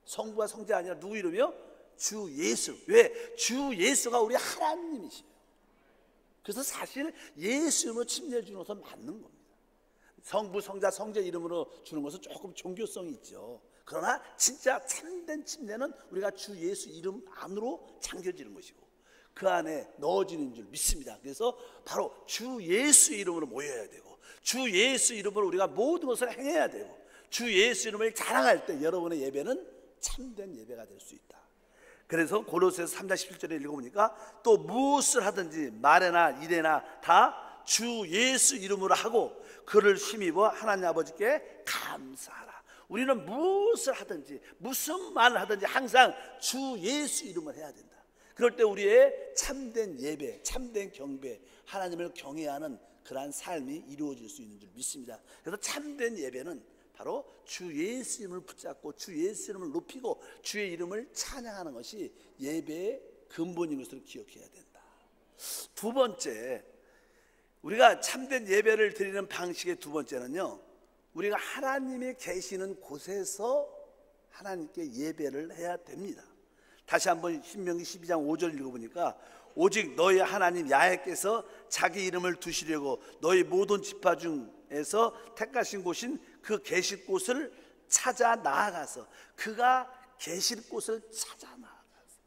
Speaker 10: 성부와 성자 아니라 누구 이름이요? 주 예수. 왜? 주 예수가 우리 하나님이시에요. 그래서 사실 예수 이름으로 침례를 주는 것은 맞는 겁니다. 성부, 성자, 성자 이름으로 주는 것은 조금 종교성이 있죠. 그러나 진짜 참된 침례는 우리가 주 예수 이름 안으로 잠겨지는 것이고 그 안에 넣어지는 줄 믿습니다. 그래서 바로 주 예수 이름으로 모여야 되고, 주 예수 이름으로 우리가 모든 것을 행해야 되고, 주 예수 이름을 자랑할 때 여러분의 예배는 참된 예배가 될 수 있다. 그래서 고로새서 3장 17절에 읽어보니까 또 무엇을 하든지 말에나 일에나 다 주 예수 이름으로 하고 그를 힘입어 하나님 아버지께 감사하라. 우리는 무엇을 하든지 무슨 말을 하든지 항상 주 예수 이름을 해야 된다. 그럴 때 우리의 참된 예배, 참된 경배, 하나님을 경외하는 그러한 삶이 이루어질 수 있는 줄 믿습니다. 그래서 참된 예배는 바로 주 예수 이름을 붙잡고 주 예수 이름을 높이고 주의 이름을 찬양하는 것이 예배의 근본인 것을 기억해야 된다. 두 번째, 우리가 참된 예배를 드리는 방식의 두 번째는요, 우리가 하나님이 계시는 곳에서 하나님께 예배를 해야 됩니다. 다시 한번 신명기 12장 5절 읽어보니까 오직 너희 하나님 야훼께서 자기 이름을 두시려고 너희 모든 지파 중에서 택하신 곳인 그 계실 곳을 찾아 나아가서, 그가 계실 곳을 찾아 나아가서,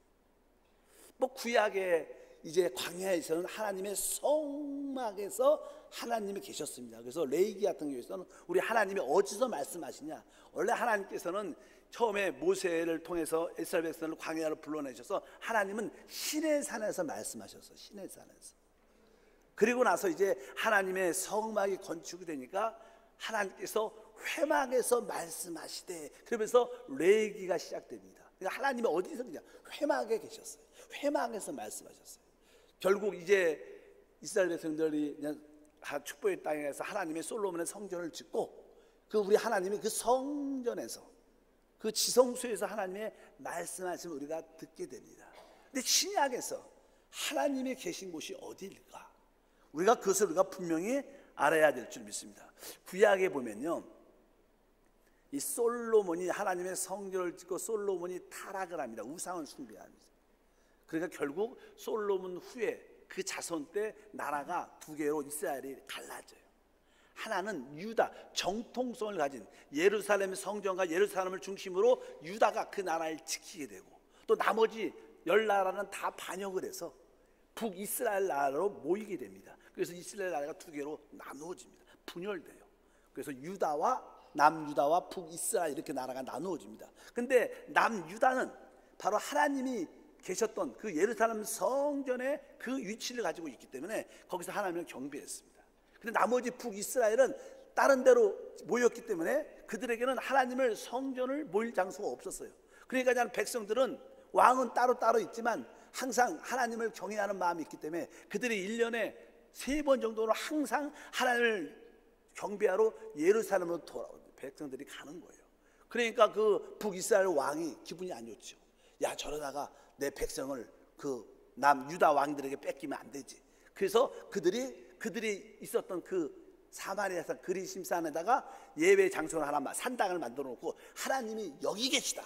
Speaker 10: 뭐 구약의 이제 광야에서는 하나님의 성막에서 하나님이 계셨습니다. 그래서 레위기 같은 경우에서는 우리 하나님이 어디서 말씀하시냐, 원래 하나님께서는 처음에 모세를 통해서 이스라엘 백성을 광야로 불러내셔서 하나님은 시내산에서 말씀하셨어요. 시내산에서. 그리고 나서 이제 하나님의 성막이 건축이 되니까 하나님께서 회막에서 말씀하시되, 그러면서 레위기가 시작됩니다. 그러니까 하나님이 어디서 그냥 회막에 계셨어요. 회막에서 말씀하셨어요. 결국 이제 이스라엘 백성들이 그냥 축복의 땅에서 하나님의 솔로몬의 성전을 짓고 그 우리 하나님이 그 성전에서 그 지성소에서 하나님의 말씀하심을 우리가 듣게 됩니다. 근데 신약에서 하나님이 계신 곳이 어디일까? 우리가 그것을 우리가 분명히 알아야 될 줄 믿습니다. 구약에 보면요, 이 솔로몬이 하나님의 성전을 짓고 솔로몬이 타락을 합니다. 우상을 숭배합니다. 그러니까 결국 솔로몬 후에 그 자손 때 나라가 두 개로 이스라엘이 갈라져요. 하나는 유다, 정통성을 가진 예루살렘 성전과 예루살렘을 중심으로 유다가 그 나라를 지키게 되고, 또 나머지 10나라는 다 반역을 해서 북이스라엘 나라로 모이게 됩니다. 그래서 이스라엘 나라가 두 개로 나누어집니다. 분열돼요. 그래서 남유다와 북이스라엘 이렇게 나라가 나누어집니다. 근데 남유다는 바로 하나님이 계셨던 그 예루살렘 성전의 그 위치를 가지고 있기 때문에 거기서 하나님을 경배했습니다. 근데 나머지 북이스라엘은 다른 데로 모였기 때문에 그들에게는 하나님을 성전을 모일 장소가 없었어요. 그러니까 그냥 백성들은 왕은 따로 있지만 항상 하나님을 경외하는 마음이 있기 때문에 그들이 1년에 3번 정도는 항상 하나님을 경배하러 예루살렘으로 돌아오는 백성들이 가는 거예요. 그러니까 그 북이스라엘 왕이 기분이 안 좋죠. 야, 저러다가 내 백성을 그 남유다 왕들에게 뺏기면 안 되지. 그래서 그들이 있었던 그 사마리아산 그리심산에다가 예배 장소를 하나 산당을 만들어 놓고 하나님이 여기 계시다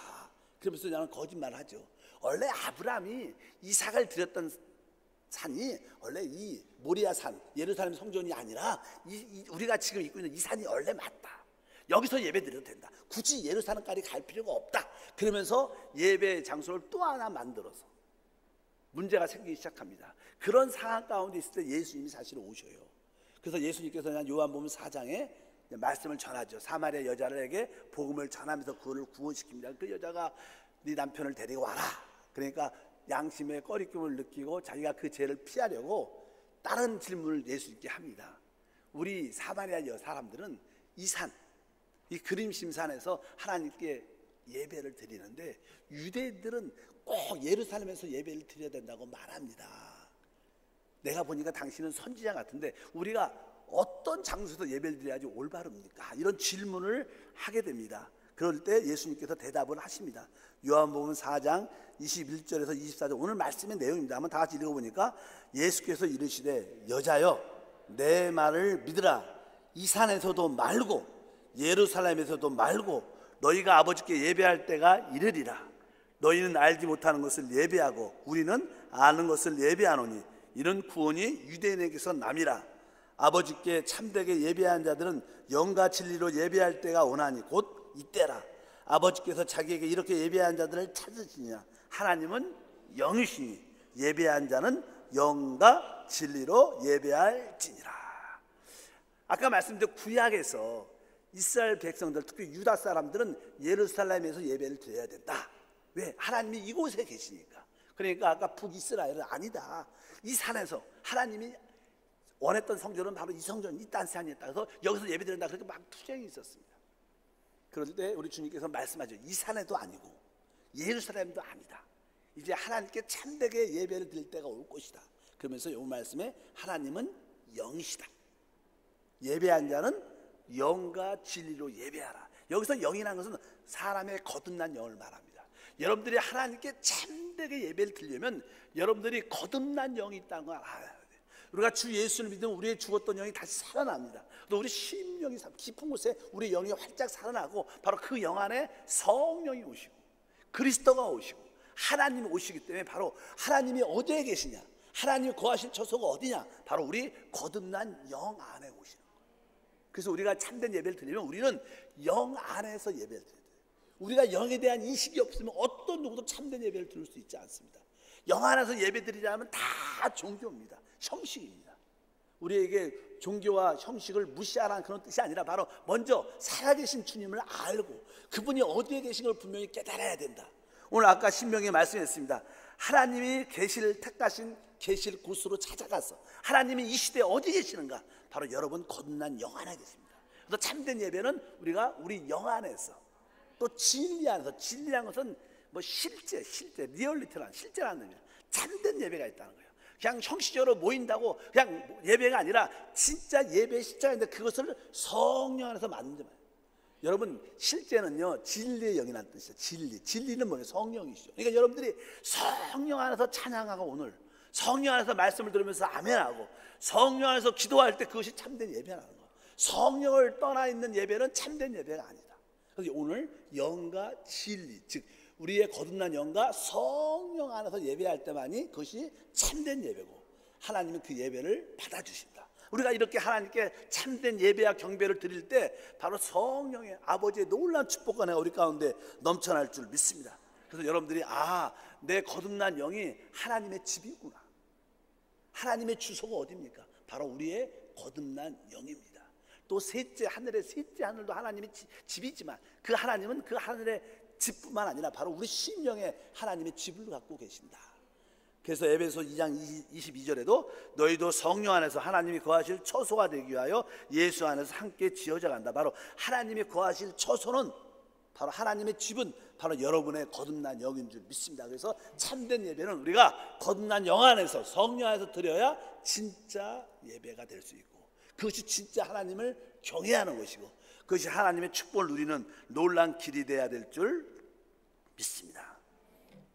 Speaker 10: 그러면서 나는 거짓말을 하죠. 원래 아브라함이 이삭을 드렸던 산이 원래 이 모리아산 예루살렘 성전이 아니라 우리가 지금 있고 있는 이 산이 원래 맞다. 여기서 예배 드려도 된다. 굳이 예루살렘까지 갈 필요가 없다. 그러면서 예배 장소를 또 하나 만들어서 문제가 생기기 시작합니다. 그런 상황 가운데 있을 때 예수님이 사실 오셔요. 그래서 예수님께서 요한복음 4장에 말씀을 전하죠. 사마리아 여자에게 복음을 전하면서 그를 구원시킵니다. 그 여자가 네 남편을 데리고 와라. 그러니까 양심의 꺼리낌을 느끼고 자기가 그 죄를 피하려고 다른 질문을 예수님께 합니다. 우리 사마리아 사람들은 이 그림심산에서 하나님께 예배를 드리는데 유대인들은 꼭 예루살렘에서 예배를 드려야 된다고 말합니다. 내가 보니까 당신은 선지자 같은데 우리가 어떤 장소에서 예배를 드려야지 올바릅니까? 이런 질문을 하게 됩니다. 그럴 때 예수님께서 대답을 하십니다. 요한복음 4장 21절에서 24절 오늘 말씀의 내용입니다. 한번 다 같이 읽어보니까 예수께서 이르시되 여자여 내 말을 믿으라. 이 산에서도 말고 예루살렘에서도 말고 너희가 아버지께 예배할 때가 이르리라. 너희는 알지 못하는 것을 예배하고 우리는 아는 것을 예배하노니 이런 구원이 유대인에게서 남이라. 아버지께 참되게 예배한 자들은 영과 진리로 예배할 때가 오나니 곧 이때라. 아버지께서 자기에게 이렇게 예배한 자들을 찾으시냐. 하나님은 영이시니 예배한 자는 영과 진리로 예배할지니라. 아까 말씀드린 구약에서 이스라엘 백성들 특히 유다 사람들은 예루살렘에서 예배를 드려야 된다. 왜? 하나님이 이곳에 계시니까. 그러니까 아까 북이스라엘은 아니다. 이 산에서 하나님이 원했던 성전은 바로 이 성전, 이 딴 산이었다. 그래서 여기서 예배 드린다. 그렇게 막 투쟁이 있었습니다. 그럴 때 우리 주님께서 말씀하죠. 이 산에도 아니고 예루살렘도 아니다. 이제 하나님께 참되게 예배를 드릴 때가 올 것이다. 그러면서 이 말씀에 하나님은 영이시다. 예배한 자는 영과 진리로 예배하라. 여기서 영이라는 것은 사람의 거듭난 영을 말합니다. 여러분들이 하나님께 참되게 예배를 드리려면 여러분들이 거듭난 영이 있다는 걸 알아야 돼요. 우리가 주 예수를 믿으면 우리의 죽었던 영이 다시 살아납니다. 또 우리 심령이 깊은 곳에 우리 영이 활짝 살아나고 바로 그 영 안에 성령이 오시고 그리스도가 오시고 하나님이 오시기 때문에 바로 하나님이 어디에 계시냐, 하나님이 거하실 처소가 어디냐, 바로 우리 거듭난 영 안에 오시는 거예요. 그래서 우리가 참된 예배를 드리면 우리는 영 안에서 예배를 드려야 돼요. 우리가 영에 대한 인식이 없으면 어떤 누구도 참된 예배를 드릴 수 있지 않습니다. 영 안에서 예배 드리자면 다 종교입니다. 형식입니다. 우리에게 종교와 형식을 무시하라는 그런 뜻이 아니라 바로 먼저 살아계신 주님을 알고 그분이 어디에 계신 걸 분명히 깨달아야 된다. 오늘 아까 신명기에 말씀했습니다. 하나님이 계실 택하신 계실 곳으로 찾아가서 하나님이 이 시대에 어디 계시는가? 바로 여러분 거듭난 영 안에 계십니다. 그래서 참된 예배는 우리가 우리 영 안에서 또 진리 안에서, 진리라는 것은 뭐 실제 리얼리티라는 실제라는 의미야. 참된 예배가 있다는 거예요. 그냥 형식적으로 모인다고 그냥 예배가 아니라 진짜 예배의 실제가 있는데 그것을 성령 안에서 만든다. 여러분 실제는요 진리의 영이라는 뜻이에요. 진리는 뭐예요? 성령이시죠. 그러니까 여러분들이 성령 안에서 찬양하고 오늘 성령 안에서 말씀을 들으면서 아멘하고 성령 안에서 기도할 때 그것이 참된 예배라는 거예요. 성령을 떠나 있는 예배는 참된 예배가 아니다. 그래서 오늘 영과 진리, 즉 우리의 거듭난 영과 성령 안에서 예배할 때만이 그것이 참된 예배고 하나님은 그 예배를 받아주신다. 우리가 이렇게 하나님께 참된 예배와 경배를 드릴 때 바로 성령의 아버지의 놀라운 축복과 내가 우리 가운데 넘쳐날 줄 믿습니다. 그래서 여러분들이 내 거듭난 영이 하나님의 집이구나. 하나님의 주소가 어디입니까? 바로 우리의 거듭난 영입니다. 또 셋째 하늘의 셋째 하늘도 하나님의 집이지만 그 하나님은 그 하늘의 집뿐만 아니라 바로 우리 심령에 하나님의 집을 갖고 계신다. 그래서 에베소 2장 22절에도 너희도 성령 안에서 하나님이 거하실 처소가 되기 위하여 예수 안에서 함께 지어져 간다. 바로 하나님이 거하실 처소는 바로 하나님의 집은 바로 여러분의 거듭난 영인 줄 믿습니다. 그래서 참된 예배는 우리가 거듭난 영 안에서 성령 안에서 드려야 진짜 예배가 될 수 있고 그것이 진짜 하나님을 경외하는 것이고 그것이 하나님의 축복을 누리는 놀라운 길이 돼야 될 줄 믿습니다.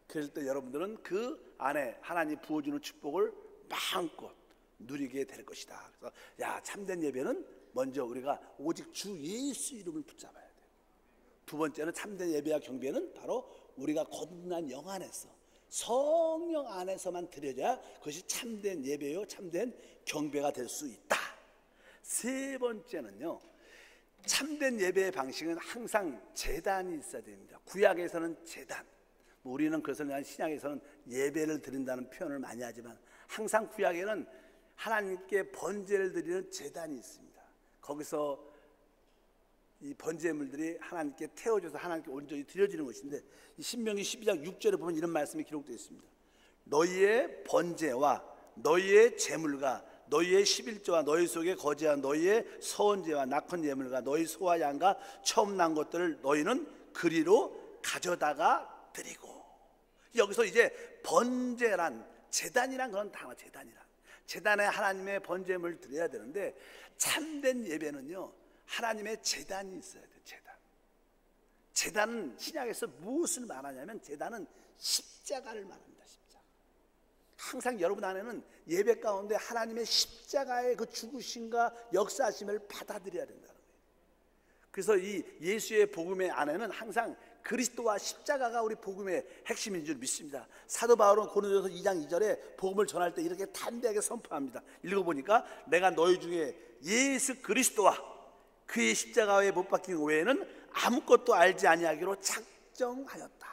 Speaker 10: 그럴 때 여러분들은 그 안에 하나님이 부어주는 축복을 마음껏 누리게 될 것이다. 그래서 참된 예배는 먼저 우리가 오직 주 예수 이름을 붙잡아야 돼요. 두 번째는 참된 예배와 경배는 바로 우리가 거듭난 영 안에서 성령 안에서만 드려야 그것이 참된 예배요 참된 경배가 될 수 있다. 세 번째는요, 참된 예배의 방식은 항상 제단이 있어야 됩니다. 구약에서는 제단, 우리는 그것을 신약에서는 예배를 드린다는 표현을 많이 하지만 항상 구약에는 하나님께 번제를 드리는 제단이 있습니다. 거기서 이 번제물들이 하나님께 태워져서 하나님께 온전히 드려지는 것인데 이 신명기 12장 6절에 보면 이런 말씀이 기록되어 있습니다. 너희의 번제와 너희의 제물과 너희의 11조와 너희 속에 거제한 너희의 서원제와 낙헌 예물과 너희 소와 양과 처음 난 것들을 너희는 그리로 가져다가 드리고. 여기서 이제 번제란 제단이란 그런 단어, 제단에 하나님의 번제물을 드려야 되는데 참된 예배는요 하나님의 제단이 있어야 돼요. 제단은 신약에서 무엇을 말하냐면 제단은 십자가를 말합니다. 십자가. 항상 여러분 안에는 예배 가운데 하나님의 십자가의 그 죽으심과 역사하심을 받아들여야 된다는 거예요. 그래서 이 예수의 복음의 안에는 항상 그리스도와 십자가가 우리 복음의 핵심인 줄 믿습니다. 사도 바울은 고린도전서 2장 2절에 복음을 전할 때 이렇게 담대하게 선포합니다. 읽어보니까 내가 너희 중에 예수 그리스도와 그의 십자가에 못 박힌 외에는 아무것도 알지 아니하기로 작정하였다.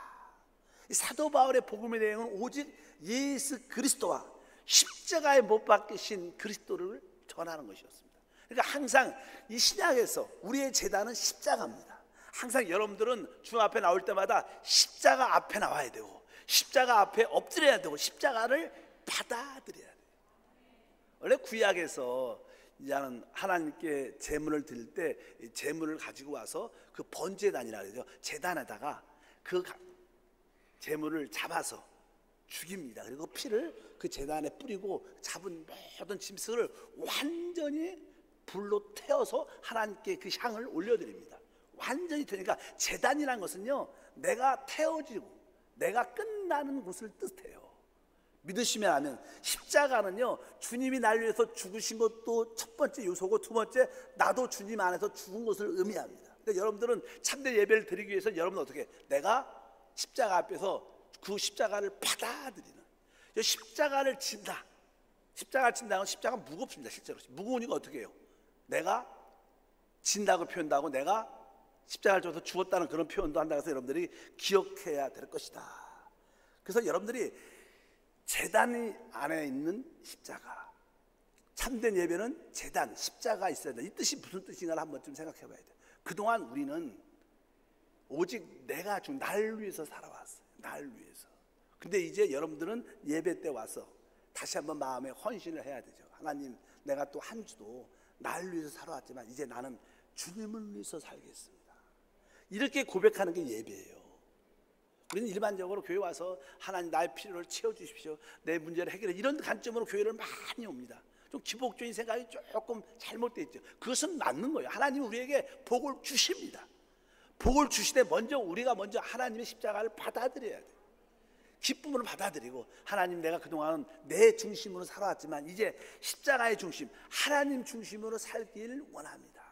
Speaker 10: 사도 바울의 복음의 내용은 오직 예수 그리스도와 십자가에 못 박히신 그리스도를 전하는 것이었습니다. 그러니까 항상 이 신약에서 우리의 제단은 십자가입니다. 항상 여러분들은 주 앞에 나올 때마다 십자가 앞에 나와야 되고 십자가 앞에 엎드려야 되고 십자가를 받아들여야 돼요. 원래 구약에서 이제는 하나님께 제물을 드릴 때 제물을 가지고 와서 그 번제단이라 그러죠. 제단에다가 그 제물을 잡아서 죽입니다. 그리고 피를 그 제단에 뿌리고 잡은 모든 짐승을 완전히 불로 태워서 하나님께 그 향을 올려드립니다. 완전히 되니까 제단이라는 것은요 내가 태워지고 내가 끝나는 것을 뜻해요. 믿으시면 아면. 십자가는요 주님이 날 위해서 죽으신 것도 첫 번째 요소고 두 번째 나도 주님 안에서 죽은 것을 의미합니다. 그러니까 여러분들은 참된 예배를 드리기 위해서 여러분은 어떻게 내가 십자가 앞에서 그 십자가를 받아들이는 십자가를 진다. 십자가를 진다는 건 십자가가 무겁습니다. 실제로 무거우니까 어떻게 해요? 내가 진다고 표현하고 내가 십자가를 줘서 죽었다는 그런 표현도 한다고 해서 여러분들이 기억해야 될 것이다. 그래서 여러분들이 제단 안에 있는 십자가, 참된 예배는 제단, 십자가 있어야 돼. 이 뜻이 무슨 뜻인가를 한 번쯤 생각해 봐야 돼. 그동안 우리는 오직 내가 날 위해서 살아왔어요. 날 위해서. 근데 이제 여러분들은 예배 때 와서 다시 한번 마음에 헌신을 해야 되죠. 하나님, 내가 또 한 주도 날 위해서 살아왔지만 이제 나는 주님을 위해서 살겠습니다. 이렇게 고백하는 게 예배예요. 우리는 일반적으로 교회 와서 하나님 나의 필요를 채워주십시오, 내 문제를 해결해, 이런 관점으로 교회를 많이 옵니다. 좀 기복적인 생각이 조금 잘못되어 있죠. 그것은 맞는 거예요. 하나님은 우리에게 복을 주십니다. 복을 주시되 먼저 우리가 먼저 하나님의 십자가를 받아들여야 돼요. 기쁨으로 받아들이고, 하나님, 내가 그동안은 내 중심으로 살아왔지만 이제 십자가의 중심, 하나님 중심으로 살길 원합니다.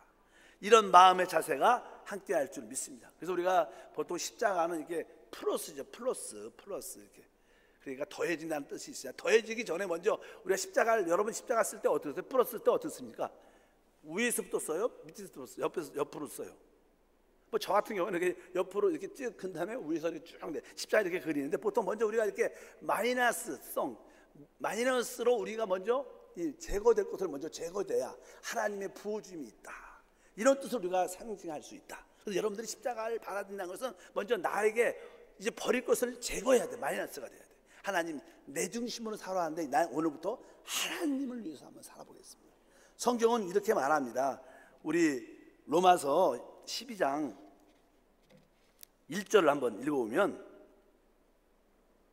Speaker 10: 이런 마음의 자세가 함께 할 줄 믿습니다. 그래서 우리가 보통 십자가는 이렇게 플러스죠. 플러스 이렇게. 그러니까 더해진다는 뜻이 있어요. 더해지기 전에 먼저 우리가 십자가를, 여러분 십자가 쓸 때 어떻게 써요? 플러스 쓸 때 어떻게 씁니까? 위에서부터 써요? 밑에서부터 써요? 옆으로 써요? 뭐 저 같은 경우는 이렇게 옆으로 이렇게 쭉 큰 다음에 위에서 이렇게 쭉 십자가 이렇게 그리는데, 보통 먼저 우리가 이렇게 마이너스로 우리가 먼저 이 제거될 것을 먼저 제거돼야 하나님의 부어줌이 있다, 이런 뜻을 우리가 상징할 수 있다. 그래서 여러분들이 십자가를 받아들인다는 것은 먼저 나에게 이제 버릴 것을 제거해야 돼. 마이너스가 돼야 돼. 하나님, 내 중심으로 살아왔는데 난 오늘부터 하나님을 위해서 한번 살아보겠습니다. 성경은 이렇게 말합니다. 우리 로마서 12장 1절을 한번 읽어보면,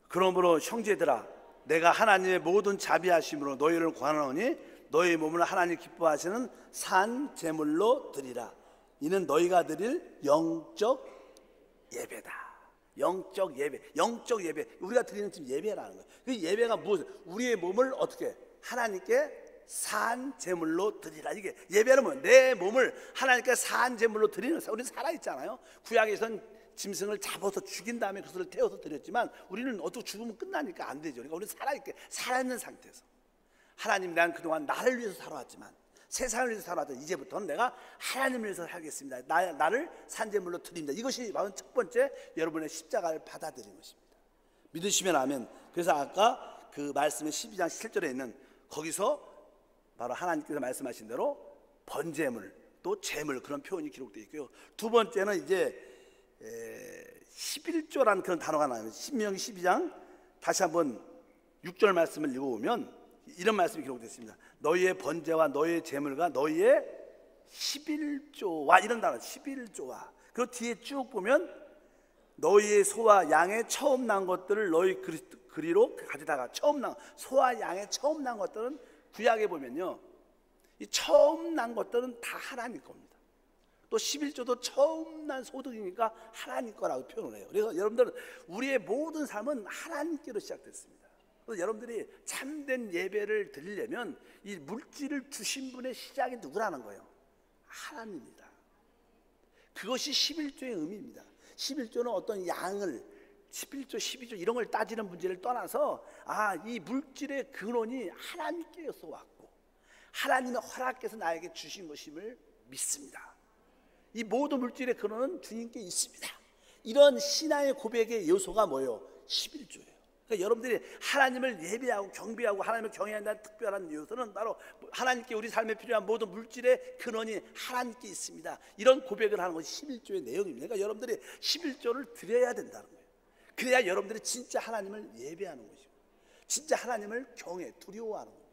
Speaker 10: 그러므로 형제들아, 내가 하나님의 모든 자비하심으로 너희를 권하노니 너희 몸을 하나님 기뻐하시는 산 제물로 드리라. 이는 너희가 드릴 영적 예배다. 영적 예배. 우리가 드리는 지금 예배라는 거예요. 그 예배가 무엇이에요? 우리의 몸을 어떻게 하나님께 산 제물로 드리라. 이게 예배는 뭐예요? 내 몸을 하나님께 산 제물로 드리는. 우리는 살아있잖아요. 구약에서는 짐승을 잡아서 죽인 다음에 그것을 태워서 드렸지만, 우리는 어떻게 죽으면 끝나니까 안 되죠. 그러니까 우리는 살아있게, 살아있는 상태에서, 하나님, 난 그동안 나를 위해서 살아왔지만, 세상을 위해서 살아왔지만 이제부터는 내가 하나님을 위해서 살겠습니다. 나를 산제물로 드립니다. 이것이 바로 첫 번째 여러분의 십자가를 받아들이는 것입니다. 믿으시면 아멘. 그래서 아까 그 말씀의 12장 7절에 있는, 거기서 바로 하나님께서 말씀하신 대로 번제물, 또 제물, 그런 표현이 기록되어 있고요. 두 번째는 이제 11조라는 그런 단어가 나와요. 신명기 12장 다시 한번 6절 말씀을 읽어보면 이런 말씀이 기록되어 있습니다. 너희의 번제와 너희의 제물과 너희의 11조와, 이런 단어 11조와. 그리고 뒤에 쭉 보면 너희의 소와 양의 처음 난 것들을 너희 그리로 가져다가, 처음 난 소와 양의 처음 난 것들은 구약에 보면요, 이 처음 난 것들은 다 하나님 겁니다. 또 11조도 처음 난 소득이니까 하나님 거라고 표현을 해요. 그래서 여러분들은 우리의 모든 삶은 하나님께로 시작됐습니다. 그래서 여러분들이 참된 예배를 드리려면 이 물질을 주신 분의 시작이 누구라는 거예요? 하나님입니다. 그것이 11조의 의미입니다. 11조는 어떤 양을 11조, 12조 이런 걸 따지는 문제를 떠나서, 이 물질의 근원이 하나님께서 왔고 하나님의 허락께서 나에게 주신 것임을 믿습니다. 이 모든 물질의 근원은 주님께 있습니다. 이런 신앙의 고백의 요소가 뭐예요? 11조예요. 그러니까 여러분들이 하나님을 예배하고 경배하고 하나님을 경외한다는 특별한 요소는 바로 하나님께 우리 삶에 필요한 모든 물질의 근원이 하나님께 있습니다. 이런 고백을 하는 것이 11조의 내용입니다. 그러니까 여러분들이 11조를 드려야 된다는 거예요. 그래야 여러분들이 진짜 하나님을 예배하는 것이고, 진짜 하나님을 두려워하는 겁니다.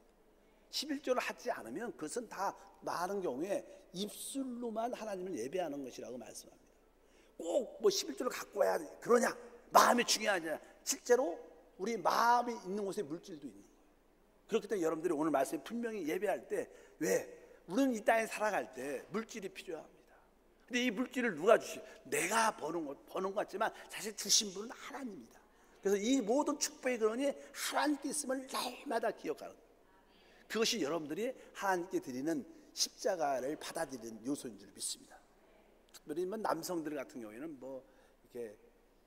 Speaker 10: 11조를 하지 않으면 그것은 다 많은 경우에 입술로만 하나님을 예배하는 것이라고 말씀합니다. 꼭 뭐 11조를 갖고 와야 돼, 그러냐? 마음이 중요하냐? 실제로 우리 마음이 있는 곳에 물질도 있는 거예요. 그렇기 때문에 여러분들이 오늘 말씀에 분명히 예배할 때, 왜? 우리는 이 땅에 살아갈 때 물질이 필요합니다. 근데 이 물질을 누가 주시? 내가 버는 것 같지만 사실 주신 분은 하나님입니다. 그래서 이 모든 축복의 근원이 하나님께 있음을 날마다 기억하는 거예요. 그것이 여러분들이 하나님께 드리는 십자가를 받아들이는 요소인 줄 믿습니다. 특별히 남성들 같은 경우에는 뭐 이렇게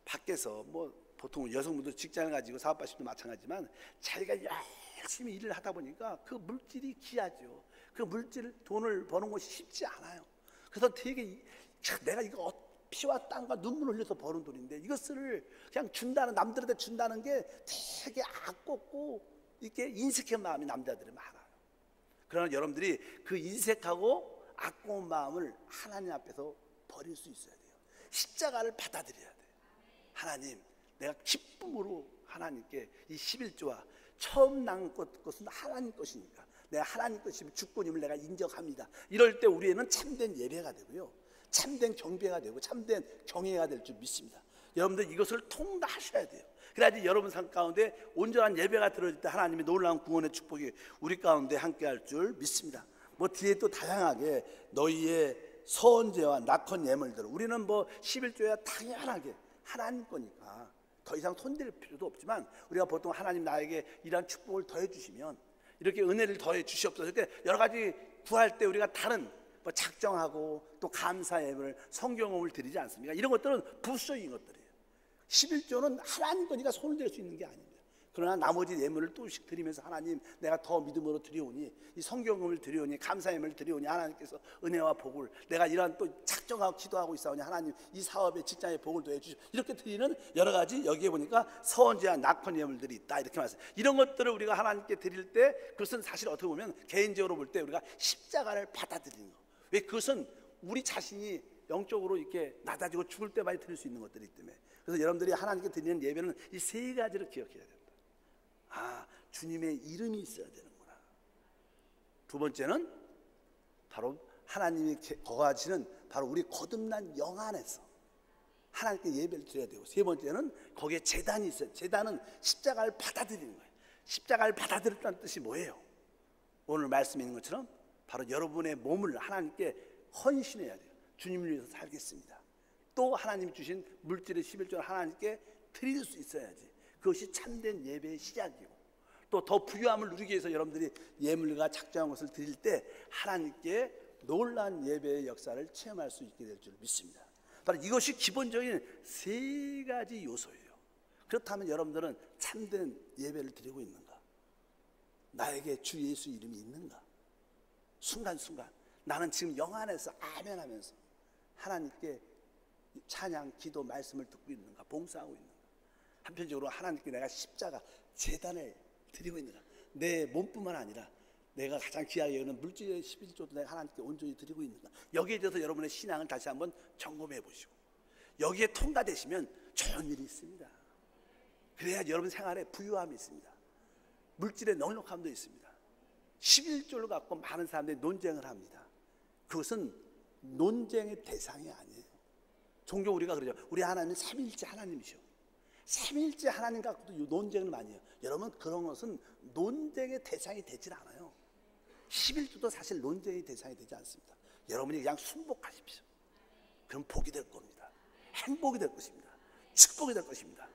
Speaker 10: 밖에서 뭐 보통 여성분들 직장을 가지고 사업하시는 분도 마찬가지지만 자기가 열심히 일을 하다 보니까 그 물질이 귀하죠. 그 물질 돈을 버는 것이 쉽지 않아요. 그래서 되게 내가 이거 피와 땀과 눈물 흘려서 버는 돈인데 이것을 그냥 준다는, 남들한테 준다는 게 되게 아깝고 이렇게 인색한 마음이 남자들이 많아요. 그러나 여러분들이 그 인색하고 아까운 마음을 하나님 앞에서 버릴 수 있어야 돼요. 십자가를 받아들여야 돼요. 하나님, 내가 기쁨으로 하나님께 이 11조와 처음 난 것은 하나님 것이니까 내가 하나님 것이면 주권임을 내가 인정합니다. 이럴 때 우리에는 참된 예배가 되고요, 참된 경배가 되고 참된 경외가 될 줄 믿습니다. 여러분들 이것을 통달하셔야 돼요. 그래야지 여러분 삶 가운데 온전한 예배가 들어질 때 하나님의 놀라운 구원의 축복이 우리 가운데 함께할 줄 믿습니다. 뭐 뒤에 또 다양하게 너희의 서원제와 낙헌 예물들, 우리는 뭐 11조야 당연하게 하나님 거니까 더 이상 손댈 필요도 없지만 우리가 보통 하나님 나에게 이러한 축복을 더해 주시면 이렇게 은혜를 더해 주시옵소서. 이렇게 여러 가지 구할 때 우리가 다른 뭐 작정하고 또 감사 예배를 성경음을 드리지 않습니까? 이런 것들은 부수적인 것들이에요. 11조는 하나님 거니까 손을 댈 수 있는 게 아닙니다. 그러나 나머지 예물을 또씩 드리면서 하나님 내가 더 믿음으로 드리오니 이 성경음을 드리오니 감사 예물을 드리오니 하나님께서 은혜와 복을 내가 이러한 또 작정하고 기도하고 있사오니 하나님 이 사업에 직장에 복을 더해 주시오. 이렇게 드리는 여러 가지 여기에 보니까 선지와 낙헌 예물들이 있다 이렇게 말씀해요. 이런 것들을 우리가 하나님께 드릴 때 그것은 사실 어떻게 보면 개인적으로 볼 때 우리가 십자가를 받아들이는 거. 왜? 그것은 우리 자신이 영적으로 이렇게 낮아지고 죽을 때 많이 드릴 수 있는 것들이기 때문에. 그래서 여러분들이 하나님께 드리는 예배는 이 세 가지를 기억해야 됩니다. 아, 주님의 이름이 있어야 되는구나. 두 번째는 바로 하나님이 거하시는 바로 우리 거듭난 영 안에서 하나님께 예배를 드려야 되고, 세 번째는 거기에 제단이 있어요. 제단은 십자가를 받아들이는 거예요. 십자가를 받아들였다는 뜻이 뭐예요? 오늘 말씀에 있는 것처럼 바로 여러분의 몸을 하나님께 헌신해야 돼요. 주님을 위해서 살겠습니다. 또 하나님이 주신 물질의 11조를 하나님께 드릴 수 있어야지. 그것이 참된 예배의 시작이고, 또 더 부유함을 누리기 위해서 여러분들이 예물과 작정한 것을 드릴 때 하나님께 놀라운 예배의 역사를 체험할 수 있게 될 줄 믿습니다. 바로 이것이 기본적인 세 가지 요소예요. 그렇다면 여러분들은 참된 예배를 드리고 있는가? 나에게 주 예수 이름이 있는가? 순간순간 나는 지금 영 안에서 아멘 하면서 하나님께 찬양, 기도, 말씀을 듣고 있는가? 봉사하고 있는가? 한편적으로 하나님께 내가 십자가, 제단을 드리고 있는가? 내 몸뿐만 아니라 내가 가장 귀하게 여기는 물질의 11조도 내가 하나님께 온전히 드리고 있는가? 여기에 대해서 여러분의 신앙을 다시 한번 점검해 보시고, 여기에 통과되시면 좋은 일이 있습니다. 그래야 여러분 생활에 부유함이 있습니다. 물질의 넉넉함도 있습니다. 11조를 갖고 많은 사람들이 논쟁을 합니다. 그것은 논쟁의 대상이 아니에요. 종종 우리가 그러죠. 우리 하나님은 삼위일체 하나님이시오. 삼위일체 하나님 갖고도 논쟁을 많이 해요. 여러분, 그런 것은 논쟁의 대상이 되질 않아요. 11조도 사실 논쟁의 대상이 되지 않습니다. 여러분이 그냥 순복하십시오. 그럼 복이 될 겁니다. 행복이 될 것입니다. 축복이 될 것입니다.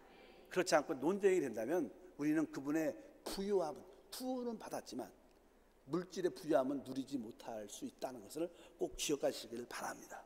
Speaker 10: 그렇지 않고 논쟁이 된다면 우리는 그분의 부유함은, 부는 받았지만 물질의 부유함은 누리지 못할 수 있다는 것을 꼭 기억하시기를 바랍니다.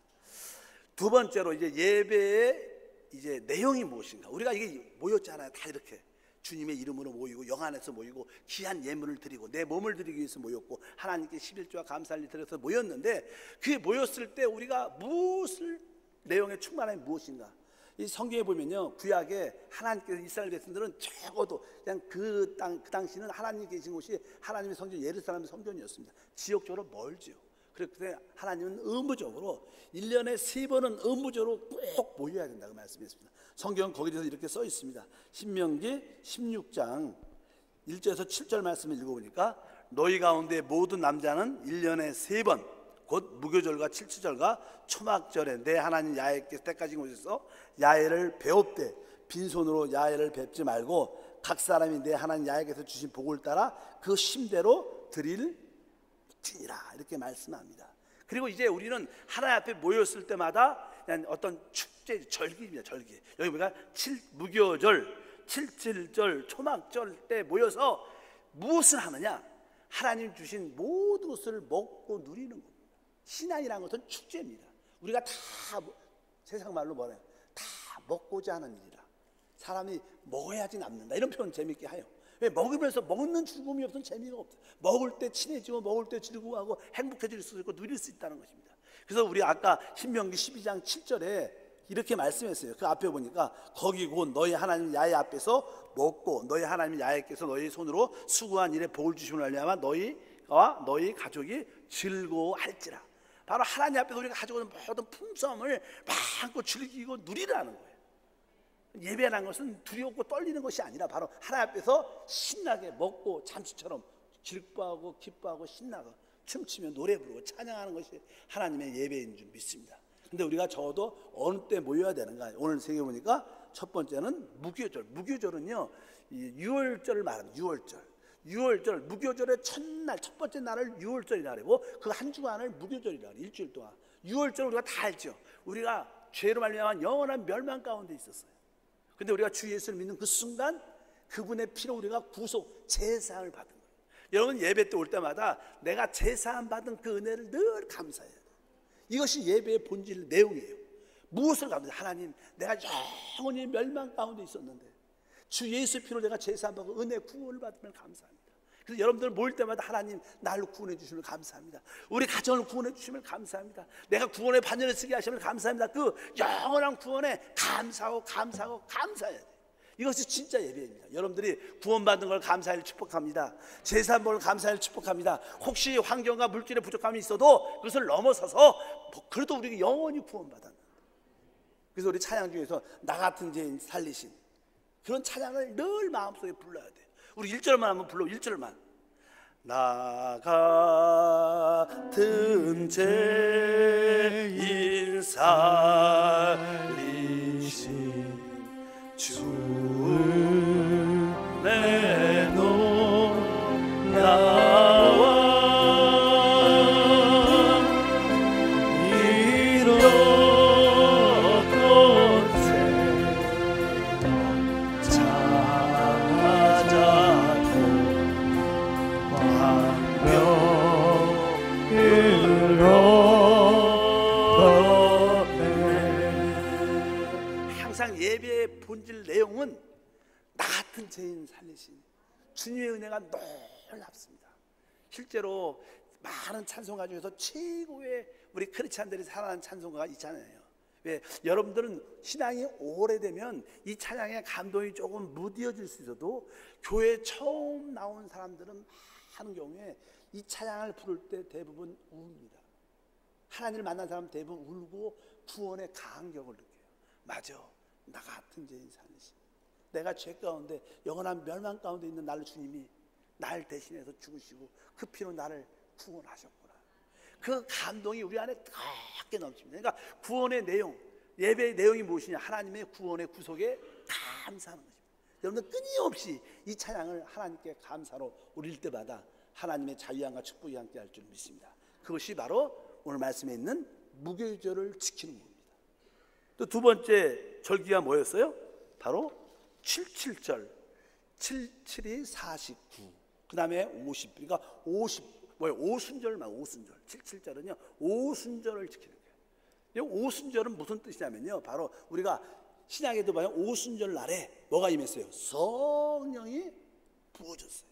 Speaker 10: 두 번째로 이제 예배의 이제 내용이 무엇인가? 우리가 이게 모였잖아요. 다 이렇게 주님의 이름으로 모이고 영 안에서 모이고 귀한 예물을 드리고 내 몸을 드리기 위해서 모였고 하나님께 11조와 감사를 드려서 모였는데, 그게 모였을 때 우리가 무엇을 내용의 충만함이 무엇인가? 이 성경에 보면요, 구약에 하나님께서 이스라엘 백성들은 적어도 그냥 그 당시는 하나님이 계신 곳이 하나님의 성전 예루살렘 성전이었습니다. 지역적으로 멀죠. 그렇기 때문에 하나님은 의무적으로 1년에 3번은 의무적으로 꼭 모여야 된다고 말씀했습니다. 성경은 거기에 대해서 이렇게 써 있습니다. 신명기 16장 1절에서 7절 말씀을 읽어보니까 너희 가운데 모든 남자는 1년에 3번 곧 무교절과 칠칠절과 초막절에 내 하나님 야훼께서 때까지 오셔서 야훼를 배웁되 빈손으로 야훼를 뵙지 말고 각 사람이 내 하나님 야훼께서 주신 복을 따라 그 심대로 드릴지니라, 이렇게 말씀합니다. 그리고 이제 우리는 하나님 앞에 모였을 때마다 그냥 어떤 축제, 절기입니다. 절기. 여기 보니까 무교절, 칠칠절, 초막절 때 모여서 무엇을 하느냐? 하나님 주신 모든 것을 먹고 누리는 겁니다. 신앙이라는 것은 축제입니다. 우리가 다 세상 말로 뭐래요? 다 먹고자 하는 일이라. 사람이 먹어야지 남는다, 이런 표현 재밌게 해요. 왜? 먹으면서 먹는 죽음이 없으면 재미가 없어요. 먹을 때 친해지고 먹을 때 즐거워하고 행복해질 수 있고 누릴 수 있다는 것입니다. 그래서 우리 아까 신명기 12장 7절에 이렇게 말씀했어요. 그 앞에 보니까 거기 곧 너희 하나님 야훼 앞에서 먹고 너희 하나님 야훼께서 너희 손으로 수고한 일에 복을 주심을 알려야만 너희와 너희 가족이 즐거워할지라. 바로 하나님 앞에서 우리가 가지고 있는 모든 품성을 마음껏 즐기고 누리라는 거예요. 예배라는 것은 두렵고 떨리는 것이 아니라 바로 하나님 앞에서 신나게 먹고 잔치처럼 기뻐하고 기뻐하고 신나고 춤추며 노래 부르고 찬양하는 것이 하나님의 예배인 줄 믿습니다. 근데 우리가 적어도 어느 때 모여야 되는가? 오늘 세계 보니까 첫 번째는 무교절. 무교절은요, 유월절을 말합니다. 유월절, 무교절의 첫날, 첫 번째 날을 유월절이라 그러고 그 한 주간을 무교절이라 그래요. 일주일 동안. 유월절 우리가 다 알죠. 우리가 죄로 말미암아 영원한 멸망 가운데 있었어요. 근데 우리가 주 예수를 믿는 그 순간 그분의 피로 우리가 구속, 제사함을 받은 거예요. 여러분 예배 때 올 때마다 내가 제사함 받은 그 은혜를 늘 감사해야 돼요. 이것이 예배의 본질 내용이에요. 무엇을 감사해요? 하나님, 내가 영원히 멸망 가운데 있었는데 주 예수 피로 내가 제사함 받고 은혜 구원을 받으면 감사합니다. 그래서 여러분들 모일 때마다 하나님 나를 구원해 주시면 감사합니다. 우리 가정을 구원해 주시면 감사합니다. 내가 구원의 반열을 쓰게 하시면 감사합니다. 그 영원한 구원에 감사하고 감사해야 돼요. 이것이 진짜 예배입니다. 여러분들이 구원받은 걸 감사를 축복합니다. 제사함을 감사를 축복합니다. 혹시 환경과 물질의 부족함이 있어도 그것을 넘어서서 그래도 우리가 영원히 구원받았다. 그래서 우리 찬양 중에서 나 같은 죄인 살리신 그런 찬양을 늘 마음속에 불러야 돼요. 우리 1절만 한번 불러. 1절만. 나 같은 죄인 살리신 주 내놓나와 이렇던 새 찾아도 광명으로 항상 예배의 본질 내용은 나 같은 죄인 살리신 주님의 은혜가 놀랍습니다. 실제로 많은 찬송가 중에서 최고의 우리 크리스찬들이 사랑하는 찬송가가 있잖아요. 왜? 여러분들은 신앙이 오래되면 이 찬양의 감동이 조금 무뎌질 수 있어도 교회 처음 나온 사람들은 많은 경우에 이 찬양을 부를 때 대부분 웁니다. 하나님을 만난 사람 대부분 울고 구원의 감격을 느껴요. 맞아, 나 같은 죄인 살리신, 내가 죄 가운데 영원한 멸망 가운데 있는 나를 주님이 날 대신해서 죽으시고 그 피로 나를 구원하셨구나. 그 감동이 우리 안에 뜨겁게 넘칩니다. 그러니까 구원의 내용, 예배의 내용이 무엇이냐? 하나님의 구원의 구속에 감사하는 것입니다. 여러분들 끊임없이 이 찬양을 하나님께 감사로 올릴 때마다 하나님의 자유함과 축복이 함께할 줄 믿습니다. 그것이 바로 오늘 말씀에 있는 무교절을 지키는 겁니다. 또 두 번째 절기가 뭐였어요? 바로 77절. 77이 49, 그 다음에 50. 그러니까 50, 뭐예요? 오순절만, 오순절. 77절은요 오순절을 지키는 거예요. 오순절은 무슨 뜻이냐면요, 바로 우리가 신약에도 봐요. 오순절 날에 뭐가 임했어요? 성령이 부어졌어요.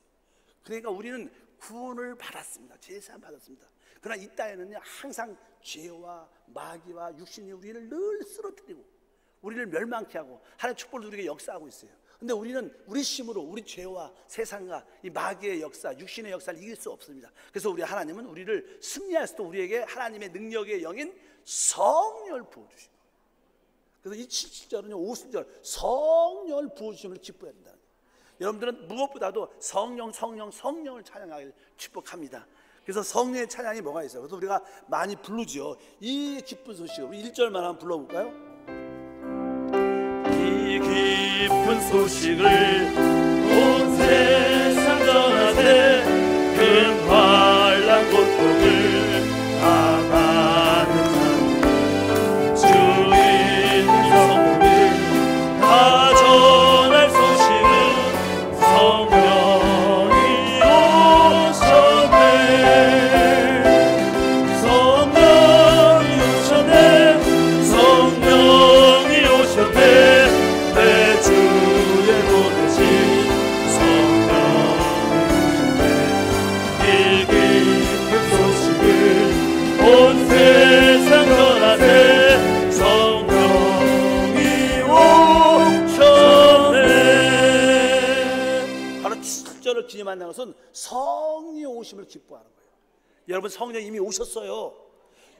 Speaker 10: 그러니까 우리는 구원을 받았습니다. 제사함 받았습니다. 그러나 이 땅에는요 항상 죄와 마귀와 육신이 우리를 늘 쓰러뜨리고 우리를 멸망케 하고 하나님의 축복을 우리에게 역사하고 있어요. 근데 우리는 우리 힘으로 우리 죄와 세상과 이 마귀의 역사, 육신의 역사를 이길 수 없습니다. 그래서 우리 하나님은 우리를 승리할 수도 우리에게 하나님의 능력의 영인 성령을 부어주신 거예요. 그래서 이 77절은요 오순절 성령을 부어주심을 기뻐해야 된다. 여러분들은 무엇보다도 성령을 찬양하길 축복합니다. 그래서 성령의 찬양이 뭐가 있어요? 그래서 우리가 많이 부르죠. 이 기쁜 소식을 우리 1절만 한번 불러볼까요? 이 기쁜 소식을 온 세상 전하되 큰 환난 고통을 당하는 자 주의 성도들 다 전할 소식은 성령이 오셨네. 성령이 오셨네. 내 주의 보내신 성령이 오셨네. 이 기쁜 소식을 온 세상 전하되 성령이 오셨네. 바로 7절을 기념한다는 것은 성령이 오심을 기뻐하는 거예요. 여러분 성령 이미 오셨어요.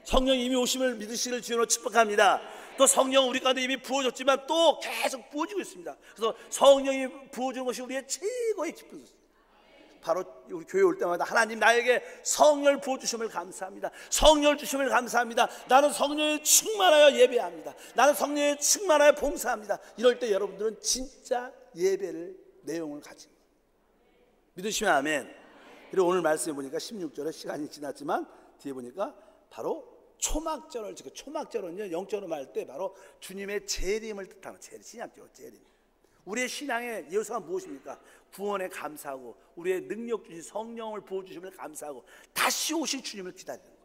Speaker 10: 성령 이미 오심을 믿으시는 주님으로 축복합니다. 또 성령은 우리 가운데 이미 부어졌지만 또 계속 부어지고 있습니다. 그래서 성령이 부어주는 것이 우리의 최고의 기쁜 소식. 바로 우리 교회 올 때마다 하나님 나에게 성령을 부어주심을 감사합니다. 성령을 주심을 감사합니다. 나는 성령에 충만하여 예배합니다. 나는 성령에 충만하여 봉사합니다. 이럴 때 여러분들은 진짜 예배를 내용을 가진 거예요. 믿으시면 아멘. 그리고 오늘 말씀해 보니까 16절에 시간이 지났지만 뒤에 보니까 바로 초막절을 지켜. 초막절은요 영적으로 말할 때 바로 주님의 재림을 뜻하는 재림, 신약적으로 재림. 우리의 신앙의 요소가 무엇입니까? 구원에 감사하고 우리의 능력 주신 성령을 부어주심을 감사하고 다시 오실 주님을 기다리는 거예요.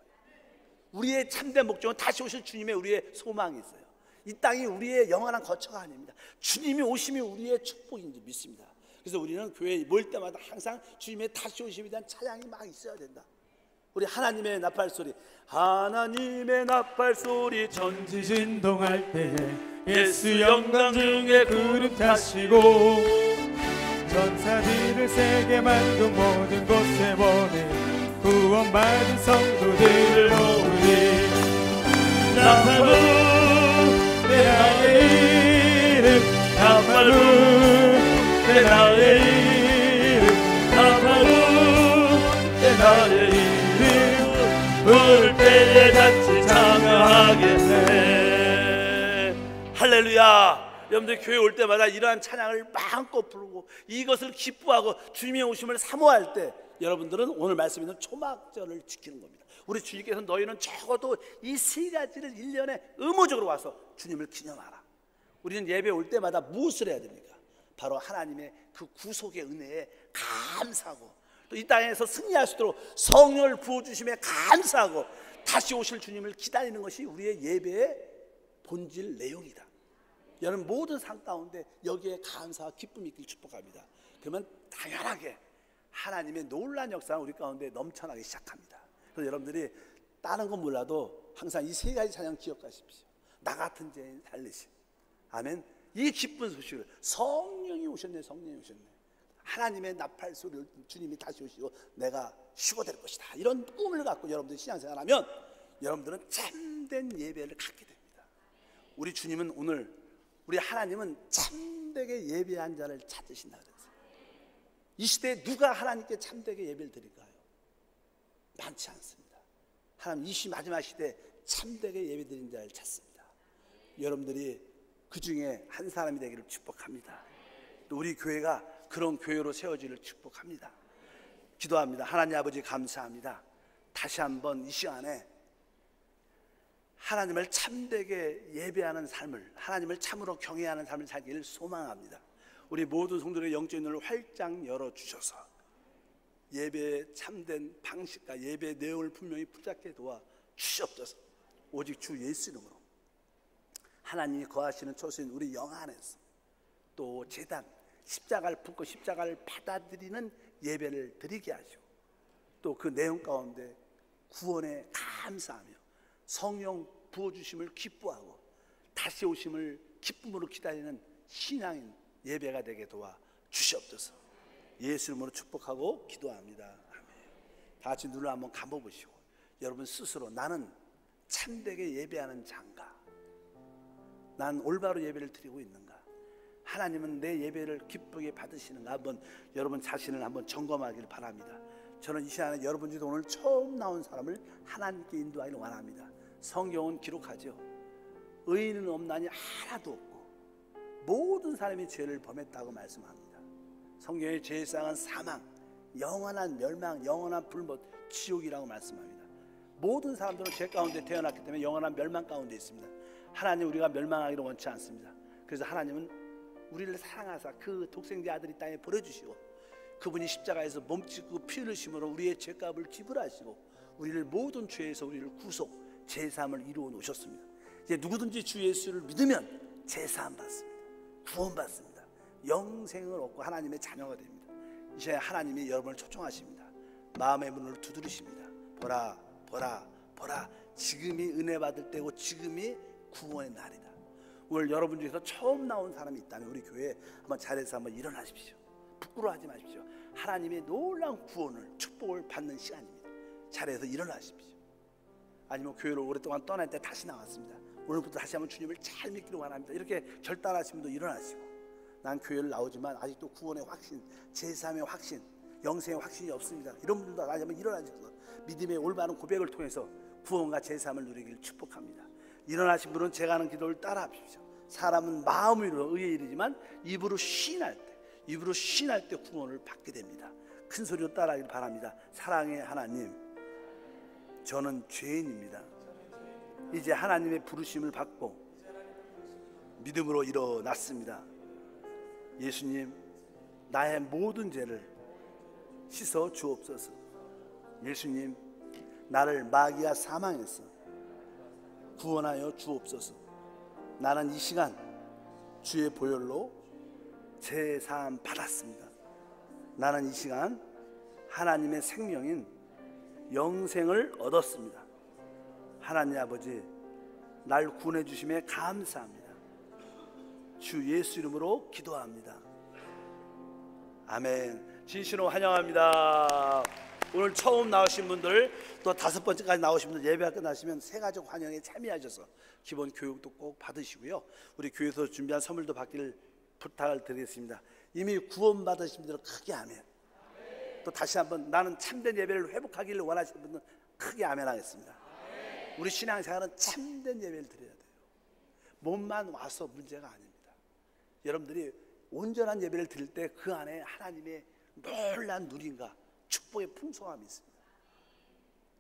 Speaker 10: 우리의 참된 목적은 다시 오실 주님의 우리의 소망이 있어요. 이 땅이 우리의 영원한 거처가 아닙니다. 주님이 오심이 우리의 축복인지 믿습니다. 그래서 우리는 교회에 모일 때마다 항상 주님의 다시 오심에 대한 찬양이 막 있어야 된다. 우리 하나님의 나팔소리, 하나님의 나팔소리
Speaker 1: 천지 진동할 때에 예수 영광 중에 구름 타시고 전사들을 세계 만국 모든 곳에 보내 구원받은 성도들을 모으니 나팔 부 내 나의 이름 나팔 부 내 나의 이름 나팔 부 내 나의 이름 부를 때에 같이 찬양하겠네.
Speaker 10: 할렐루야. 여러분들 교회 올 때마다 이러한 찬양을 마음껏 부르고 이것을 기뻐하고 주님의 오심을 사모할 때 여러분들은 오늘 말씀에 있는 초막절을 지키는 겁니다. 우리 주님께서 너희는 적어도 이 세 가지를 1년에 의무적으로 와서 주님을 기념하라. 우리는 예배 올 때마다 무엇을 해야 됩니까? 바로 하나님의 그 구속의 은혜에 감사하고 또 이 땅에서 승리할 수 있도록 성령을 부어주심에 감사하고 다시 오실 주님을 기다리는 것이 우리의 예배의 본질 내용이다. 여러분 모든 삶 가운데 여기에 감사와 기쁨이 있길 축복합니다. 그러면 당연하게 하나님의 놀라운 역사는 우리 가운데 넘쳐나기 시작합니다. 그래서 여러분들이 다른 건 몰라도 항상 이 세 가지 찬양 기억하십시오. 나 같은 죄인 살리심. 아멘. 이 기쁜 소식을 성령이 오셨네, 성령이 오셨네. 하나님의 나팔 소리를 주님이 다시 오시고 내가 휴거될 것이다. 이런 꿈을 갖고 여러분들이 신앙생활하면 여러분들은 참된 예배를 갖게 됩니다. 우리 주님은 오늘 우리 하나님은 참되게 예배한 자를 찾으신다 그랬어요. 이 시대에 누가 하나님께 참되게 예배를 드릴까요? 많지 않습니다. 하나님 이 마지막 시대에 참되게 예배 드린 자를 찾습니다. 여러분들이 그 중에 한 사람이 되기를 축복합니다. 또 우리 교회가 그런 교회로 세워지기를 축복합니다. 기도합니다. 하나님 아버지 감사합니다. 다시 한번 이 시간에 하나님을 참되게 예배하는 삶을, 하나님을 참으로 경외하는 삶을 살기를 소망합니다. 우리 모든 성도들의 영적인 눈을 활짝 열어주셔서 예배의 참된 방식과 예배의 내용을 분명히 붙잡게 도와 주시옵소서. 오직 주 예수 이름으로 하나님이 거하시는 초소인 우리 영 안에서 또 제단 십자가를 품고 십자가를 받아들이는 예배를 드리게 하시고 또 그 내용 가운데 구원에 감사하며 성령 부어주심을 기뻐하고 다시 오심을 기쁨으로 기다리는 신앙인 예배가 되게 도와 주시옵소서. 예수 이름으로 축복하고 기도합니다. 아멘. 다 같이 눈을 한번 감아보시고 여러분 스스로 나는 참되게 예배하는 자인가? 난 올바로 예배를 드리고 있는가? 하나님은 내 예배를 기쁘게 받으시는가? 한번 여러분 자신을 한번 점검하기를 바랍니다. 저는 이 시간에 여러분들도 오늘 처음 나온 사람을 하나님께 인도하기를 원합니다. 성경은 기록하죠. 의인은 없나니 하나도 없고 모든 사람이 죄를 범했다고 말씀합니다. 성경의 죄상은 사망, 영원한 멸망, 영원한 불못, 지옥이라고 말씀합니다. 모든 사람들은 죄 가운데 태어났기 때문에 영원한 멸망 가운데 있습니다. 하나님 우리가 멸망하기를 원치 않습니다. 그래서 하나님은 우리를 사랑하사 그 독생자 아들 이 땅에 보내주시고 그분이 십자가에서 몸짓고 피 흘리심으로 우리의 죄값을 지불하시고 우리를 모든 죄에서 우리를 구속, 제사함을 이루어 놓으셨습니다. 이제 누구든지 주 예수를 믿으면 제사함 받습니다. 구원 받습니다. 영생을 얻고 하나님의 자녀가 됩니다. 이제 하나님이 여러분을 초청하십니다. 마음의 문을 두드리십니다. 보라 보라 보라, 지금이 은혜 받을 때고 지금이 구원의 날이다. 오늘 여러분 중에서 처음 나온 사람이 있다면 우리 교회에 한번 자리에서 한번 일어나십시오. 부끄러워하지 마십시오. 하나님의 놀라운 구원을, 축복을 받는 시간입니다. 자리에서 일어나십시오. 아니면 교회를 오랫동안 떠날 때 다시 나왔습니다. 오늘부터 다시 한번 주님을 잘 믿기로 원합니다. 이렇게 결단하신 분도 일어나시고, 난 교회를 나오지만 아직도 구원의 확신, 제3의 확신, 영생의 확신이 없습니다. 이런 분들도 다시 한번 일어나셔서 믿음의 올바른 고백을 통해서 구원과 제3을 누리기를 축복합니다. 일어나신 분은 제가 하는 기도를 따라하십시오. 사람은 마음으로 의에 이르지만 입으로 시인할 때 구원을 받게 됩니다. 큰 소리로 따라하길 바랍니다. 사랑의 하나님, 저는 죄인입니다. 이제 하나님의 부르심을 받고 믿음으로 일어났습니다. 예수님, 나의 모든 죄를 씻어 주옵소서. 예수님, 나를 마귀와 사망에서 구원하여 주옵소서. 나는 이 시간 주의 보혈로 제 사함 받았습니다. 나는 이 시간 하나님의 생명인 영생을 얻었습니다. 하나님 아버지, 날 구원해 주심에 감사합니다. 주 예수 이름으로 기도합니다. 아멘. 진심으로 환영합니다. 오늘 처음 나오신 분들, 또 5번째까지 나오신 분들, 예배가 끝나시면 새가족 환영에 참여하셔서 기본 교육도 꼭 받으시고요, 우리 교회에서 준비한 선물도 받기를 부탁을 드리겠습니다. 이미 구원 받으신 분들은 크게 아멘. 또 다시 한번 나는 참된 예배를 회복하기를 원하시는 분들은 크게 아멘 하겠습니다. 우리 신앙생활은 참된 예배를 드려야 돼요. 몸만 와서 문제가 아닙니다. 여러분들이 온전한 예배를 드릴 때 그 안에 하나님의 놀라운 누림과 축복의 풍성함이 있습니다.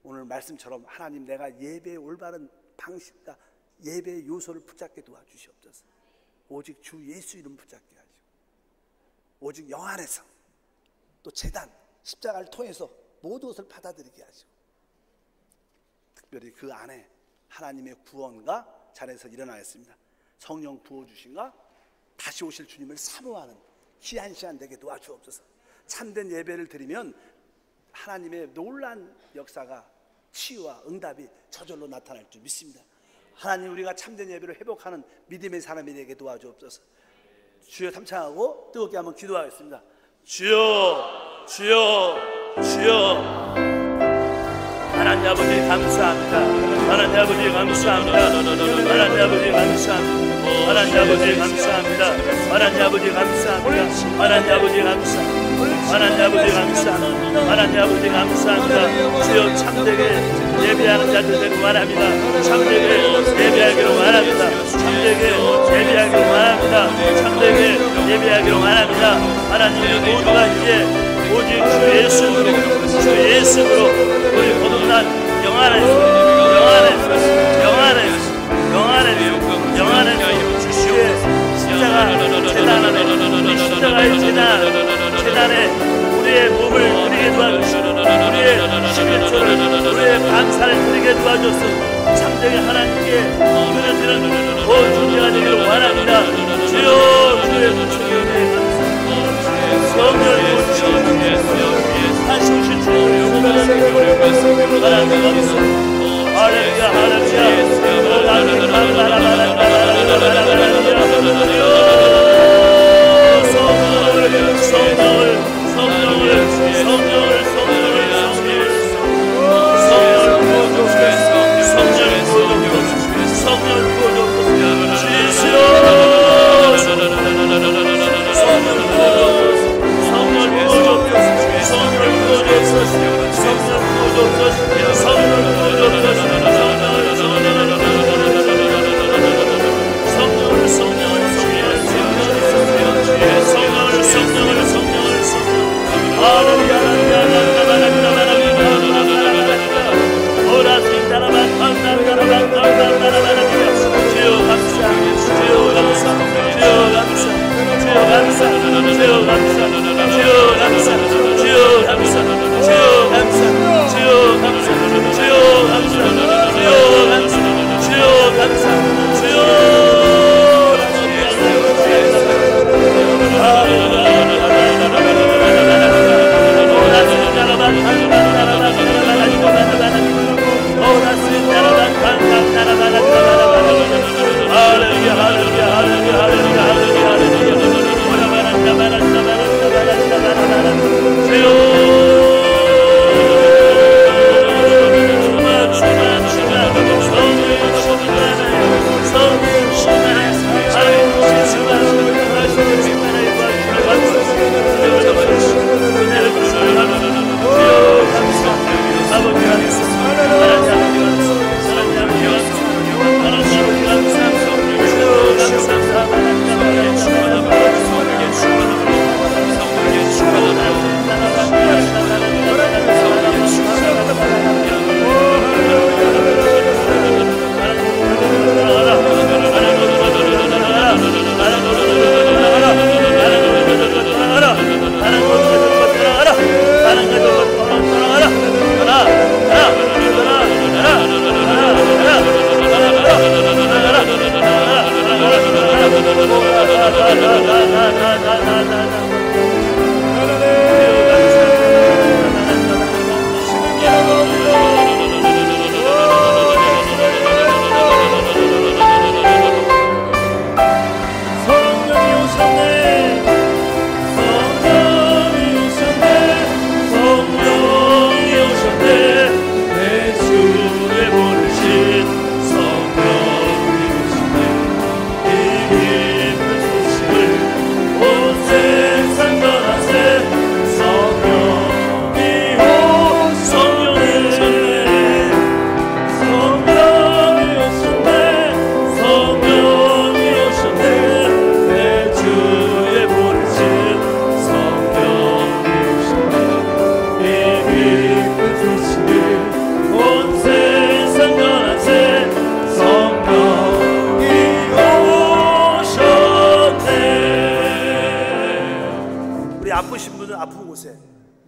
Speaker 10: 오늘 말씀처럼 하나님, 내가 예배의 올바른 방식과 예배의 요소를 붙잡게 도와주시옵소서. 오직 주 예수 이름 붙잡게 하시고, 오직 영안의 성, 또 제단, 십자가를 통해서 모든 것을 받아들이게 하시고, 특별히 그 안에 하나님의 구원과 자리에서 일어나겠습니다. 성령 부어주신가 다시 오실 주님을 사모하는 귀한 시간 되게 도와주옵소서. 참된 예배를 드리면 하나님의 놀라운 역사가, 치유와 응답이 저절로 나타날 줄 믿습니다. 하나님, 우리가 참된 예배를 회복하는 믿음의 사람이 되게 도와주옵소서. 주여 삼창하고 뜨겁게 한번 기도하겠습니다. 주여, 주여, 주여. 하나님 아버지 감사합니다. 하나님 아버지 감사합니다. 하나님 아버지 감사합니다. 하나님 아버지 감사합니다. 하나님 아버지 감사합니다. 하나님 아버지 감사합니다. 하나님 아버지 감사합니다. 하나님 아버지 감사합니다. 주여, 참되게 예배하는 자들 되고 원합니다. 참되게 예배하기로 원합니다. 참되게 예배하기로 원합니다. 참되게 예배하기로 원합니다. 하나님의 모두가 이제 오직 주 예수로, 주 예수로 우리 거듭난 영안에서 주시의 십자가 재단 안에, 우리 십자가의 재단에 우리의 몸을 드리게 도와주시고, 우리의 11조를, 우리의 감사를 드리게 도와줘서 참되게 하나님께 드려지는 온 존재가 되기를 원합니다. 주여, 주의 주님의 감사, 성령의 주여, 다시 오신 주님 하나님 감사. 할렐루야, 할렐루야. 성령을 부어주옵소서.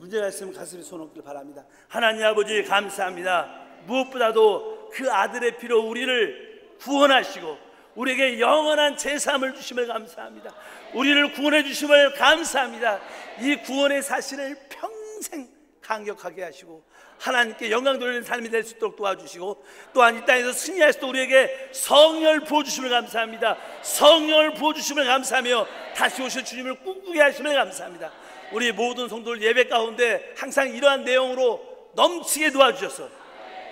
Speaker 10: 문제가 있으면 가슴에 손 얹기를 바랍니다. 하나님 아버지 감사합니다. 무엇보다도 그 아들의 피로 우리를 구원하시고 우리에게 영원한 제사함을 주심을 감사합니다. 우리를 구원해 주심을 감사합니다. 이 구원의 사실을 평생 강력하게 하시고 하나님께 영광 돌리는 삶이 될 수 있도록 도와주시고 또한 이 땅에서 승리할 수 있도록 우리에게 성령을 부어주심을 감사합니다. 성령을 부어주심을 감사하며 다시 오실 주님을 꿈꾸게 하심을 감사합니다. 우리 모든 성도들 예배 가운데 항상 이러한 내용으로 넘치게 도와주셔서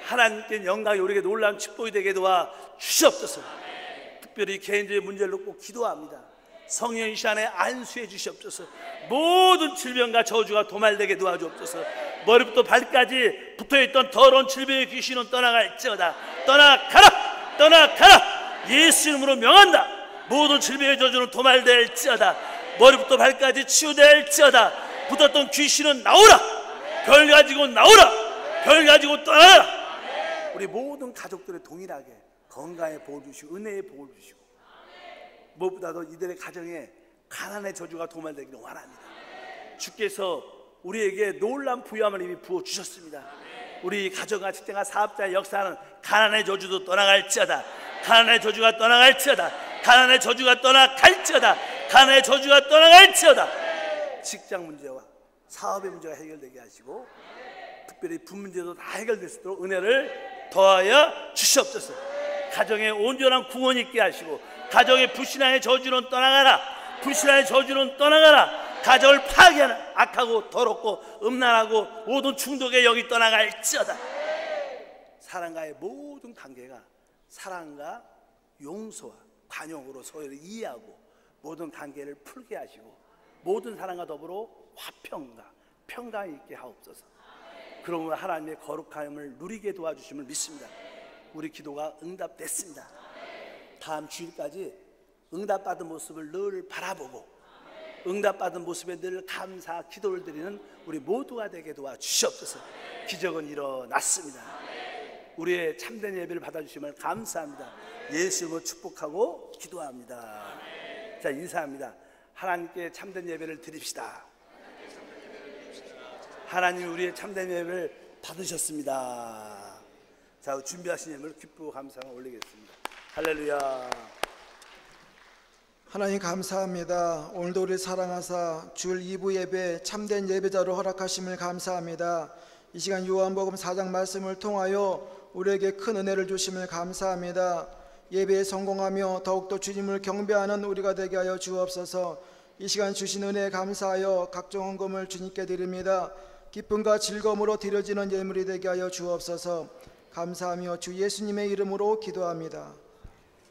Speaker 10: 하나님께 영광이 우리에게 놀라운 축복이 되게 도와주시옵소서. 특별히 개인적인 문제를 놓고 기도합니다. 성령 이 시간에 안수해 주시옵소서. 모든 질병과 저주가 도말되게 도와주옵소서. 머리부터 발까지 붙어있던 더러운 질병의 귀신은 떠나갈지어다. 떠나가라! 떠나가라! 예수 이름으로 명한다. 모든 질병의 저주는 도말될지어다. 머리부터 발까지 치유될지어다. 붙었던 귀신은 나오라. 별 가지고 나오라. 별 가지고 떠나라. 우리 모든 가족들의 동일하게 건강에 복을 주시고 은혜에 복을 주시고 무엇보다도 이들의 가정에 가난의 저주가 도말되기를 원합니다. 주께서 우리에게 놀라운 부유함을 이미 부어주셨습니다. 우리 가정과 직장과 사업자의 역사는 가난의 저주도 떠나갈지어다. 가난의 저주가 떠나갈지어다. 가난의 저주가 떠나갈지어다. 가난의 저주가 떠나갈지어다. 직장 문제와 사업의 문제가 해결되게 하시고 특별히 분 문제도 다 해결될 수 있도록 은혜를 더하여 주시옵소서. 가정에 온전한 구원이 있게 하시고 가정의 불신앙의 저주는 떠나가라. 불신앙의 저주는 떠나가라. 가정을 파괴하는 악하고 더럽고 음란하고 모든 중독의 영이 떠나갈지어다. 사랑과의 모든 관계가 사랑과 용서와 관용으로 서로를 이해하고 모든 관계를 풀게 하시고 모든 사랑과 더불어 화평과 평강이 있게 하옵소서. 그러므로 하나님의 거룩함을 누리게 도와주심을 믿습니다. 우리 기도가 응답됐습니다. 다음 주일까지 응답받은 모습을 늘 바라보고 응답받은 모습에 늘 감사 기도를 드리는 우리 모두가 되게 도와주시옵소서. 기적은 일어났습니다. 우리의 참된 예배를 받아주심을 감사합니다. 예수님을 축복하고 기도합니다. 자, 인사합니다. 하나님께 참된 예배를 드립시다. 하나님 우리의 참된 예배를 받으셨습니다. 자, 준비하신 예물을 기쁘고 감사함을 올리겠습니다. 할렐루야.
Speaker 11: 하나님 감사합니다. 오늘도 우리를 사랑하사 주일 2부 예배 참된 예배자로 허락하심을 감사합니다. 이 시간 요한복음 4장 말씀을 통하여 우리에게 큰 은혜를 주심을 감사합니다. 예배에 성공하며 더욱더 주님을 경배하는 우리가 되게 하여 주옵소서. 이 시간 주신 은혜에 감사하여 각종 헌금을 주님께 드립니다. 기쁨과 즐거움으로 드려지는 예물이 되게 하여 주옵소서. 감사하며 주 예수님의 이름으로 기도합니다.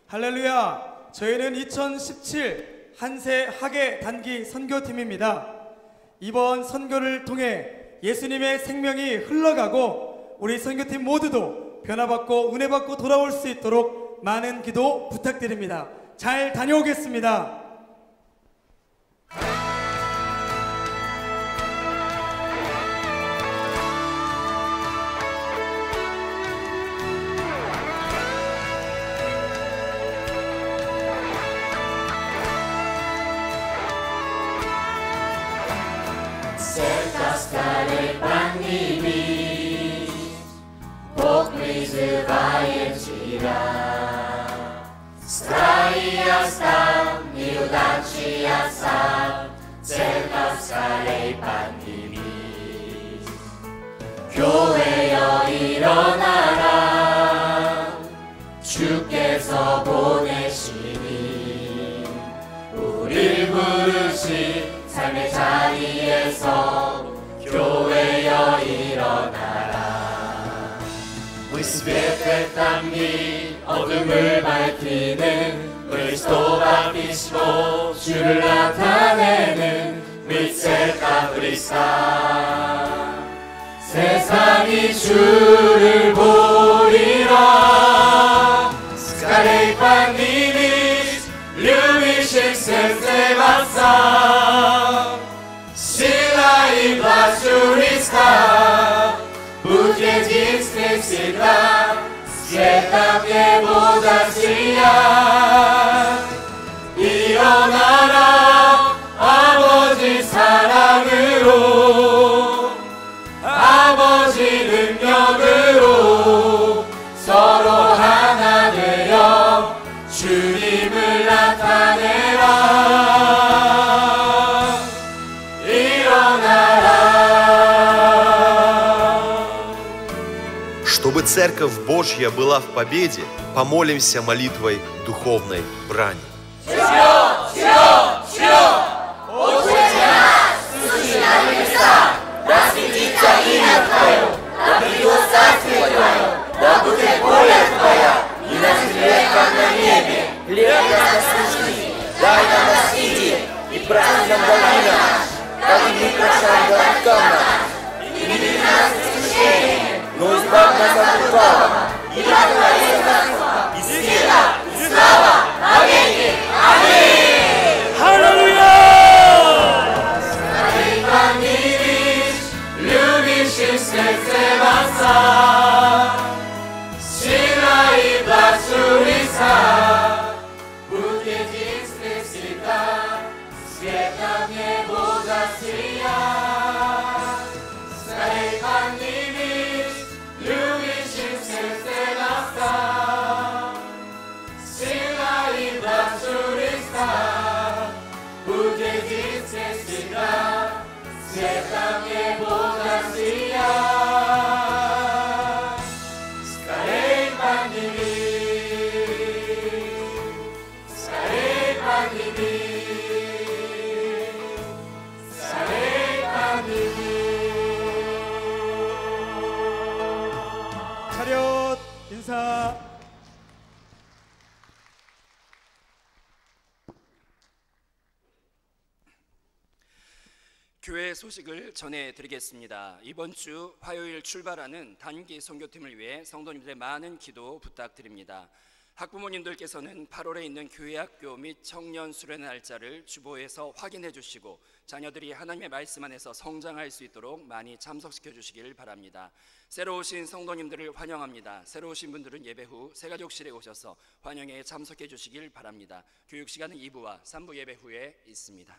Speaker 1: 할렐루야. 저희는 2017 한세 학예 단기 선교팀입니다. 이번 선교를 통해 예수님의 생명이 흘러가고 우리 선교팀 모두도 변화받고 은혜받고 돌아올 수 있도록 많은 기도 부탁드립니다. 잘 다녀오겠습니다.
Speaker 12: Stare panimi, pokryzy vajecira. Straia stam, nieudacia sam, cerka stare panimi. 교회여 일어나라, 주께서 보내시니 우릴 부르시 삶의 자리에서 교회여 일어나라. 우리 świetle 땅이 어둠을 밝히는 그리스도가 빛이고 주를 나타내는 빛셀까 그리스다. 세상이 주를 보리라. 스카레이 판디니 류이식 센세 마사 Sila Krista, Bóg dzieckiem świata, świata nieboda zija. 일어나라 아버지 사랑으로
Speaker 13: Чтобы Церковь Божья была в победе, помолимся молитвой духовной брани.
Speaker 12: Да светится имя Твое, да придет царствие Твое, да будет воля Твоя, и на земле, как на небе. Хлеб наш насущный, дай нам насидеть, и прости нам долги наши, как и мы прощаем должникам нашим. И не веди нас в искушение, но избавь нас от лукавого, ибо Твое царство, и сила, и слава, навеки. Аминь! Аллилуйя! Любящим сердцем Отца, Сына и Плачу лица, будь единстве всегда, свет над небо засия. Скорей поднимись, любящим сердцем Отца, Сына и Плачу лица, будь единстве всегда, свет над небо засия. Скорей поднимись, скорей поднимись, скорей поднимись.
Speaker 1: 차렷 인사.
Speaker 4: 교회 소식을 전해드리겠습니다. 이번 주 화요일 출발하는 단기 선교팀을 위해 성도님들의 많은 기도 부탁드립니다. 학부모님들께서는 8월에 있는 교회학교 및 청년 수련 날짜를 주보에서 확인해 주시고 자녀들이 하나님의 말씀 안에서 성장할 수 있도록 많이 참석시켜 주시길 바랍니다. 새로 오신 성도님들을 환영합니다. 새로 오신 분들은 예배 후 새가족실에 오셔서 환영에 참석해 주시길 바랍니다. 교육시간은 2부와 3부 예배 후에 있습니다.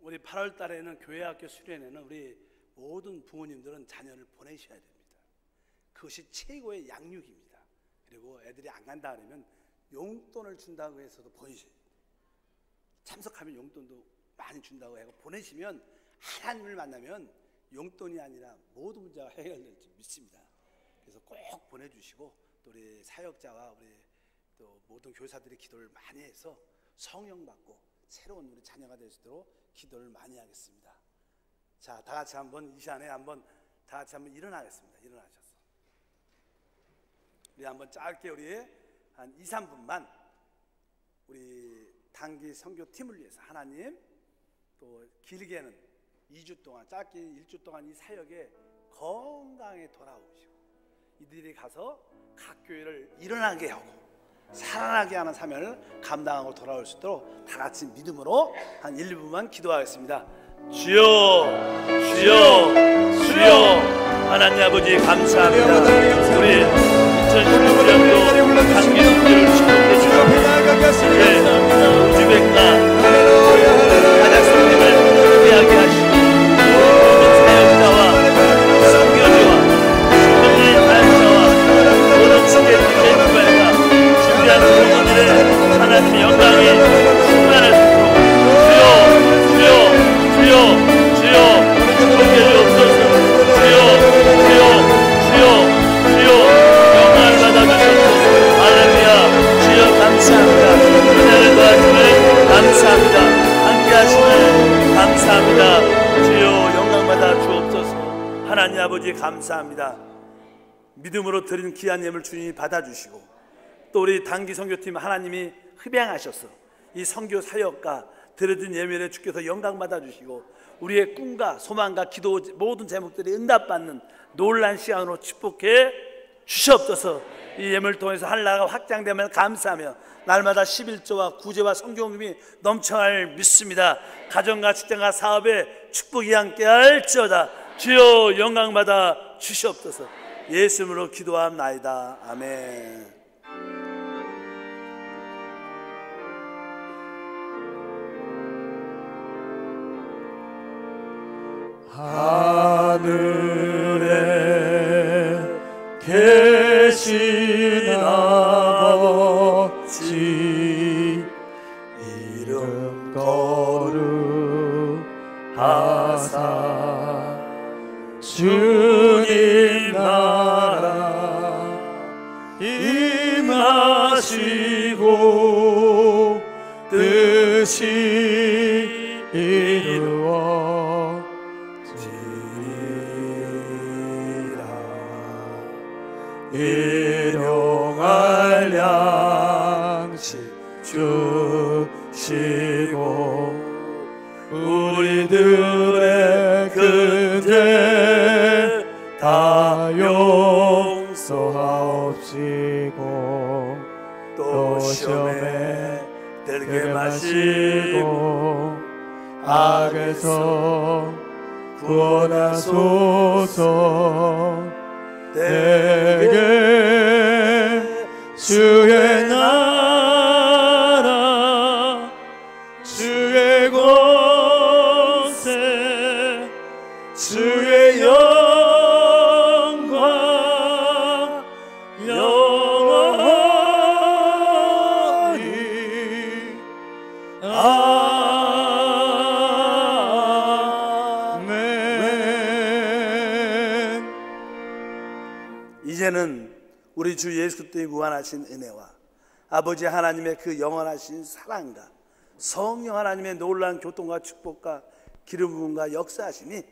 Speaker 10: 우리 8월 달에는 교회학교 수련회는 우리 모든 부모님들은 자녀를 보내셔야 됩니다. 그것이 최고의 양육입니다. 그리고 애들이 안 간다 그러면 용돈을 준다고 해서도 보내셔야 돼요. 참석하면 용돈도 많이 준다고 해서 보내시면 하나님을 만나면 용돈이 아니라 모든 문제가 해결될 줄 믿습니다. 그래서 꼭 보내주시고 또 우리 사역자와 우리 또 모든 교사들이 기도를 많이 해서 성령 받고 새로운 우리 자녀가 될 수 있도록 기도를 많이 하겠습니다. 자, 다 같이 한번 이 시간에 한번 다 같이 한번 일어나겠습니다. 일어나셔서 우리 한번 짧게 우리 한 2, 3분만 우리 단기 선교팀을 위해서 하나님 또 길게는 2주 동안 짧게 1주 동안 이 사역에 건강에 돌아오시고 이들이 가서 각 교회를 일어나게 하고 살아나게 하는 사명을 감당하고 돌아올 수 있도록 다 같이 믿음으로 한 1, 2분만 기도하겠습니다.
Speaker 14: 주여 주여 주여 하나님 아버지 감사합니다. 우리 2016년도 단기 선교를 축복해 주시고 우즈벡과 카자흐스탄을 함께하게 하시고 모든 사역자와 선교지와 신도들의 사역자와 모든 주제들의 교회가 준비한 성도들의 하나님의 영광이 충만할 수 있도록 주여 축복해 주옵소서. 주여 영광을 받아주셔서 할렐루야. 주여 감사합니다. 은혜를 도와주시니 감사합니다. 함께 하시니 감사합니다. 주여 영광 받아 주옵소서. 하나님 아버지 감사합니다. 믿음으로 드린 귀한 예물 주님이 받아주시고 또 우리 단기 선교팀 하나님이 흡양하셔서 이 선교 사역과 드려진 예물에 주께서 영광 받아주시고 우리의 꿈과 소망과 기도 모든 제목들이 응답받는 놀란 시간으로 축복해 주시옵소서. 이 예물을 통해서 하늘나라가 확장됨을 감사하며 날마다 11조와 구제와 성경금이 넘쳐날 믿습니다. 가정과 직장과 사업에 축복이 함께할지어다. 주여 영광 받아 주시옵소서. 예수 이름으로 기도합나이다. 아멘.
Speaker 12: 하늘에 계신 아버지 이름 거룩하사
Speaker 14: 주님 나라 임하시고 뜻이 이루어지리라. 일용할 양식 주시고 우리들의 큰 죄 다 용서하옵시고 또 시험에 들게 마시고 악에서 구원하소서. 내게 주의 나라 주의 권세 주의 영광 영원히 아멘.
Speaker 10: 이제는 우리 주 예수 그리스도의 무한하신 은혜와 아버지 하나님의 그 영원하신 사랑과 성령 하나님의 놀라운 교통과 축복과 기름 부음과 역사하심이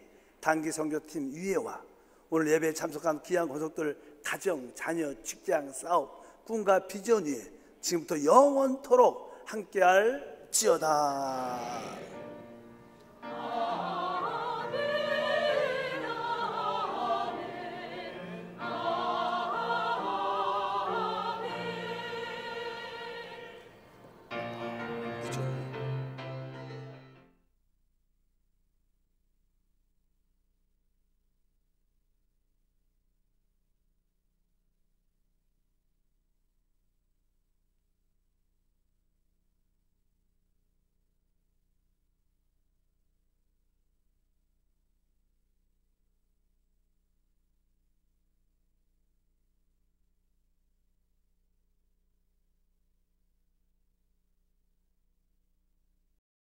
Speaker 10: 단기 선교팀 위에와 오늘 예배에 참석한 귀한 권속들 가정, 자녀, 직장, 사업, 꿈과 비전 위에 지금부터 영원토록 함께할지어다.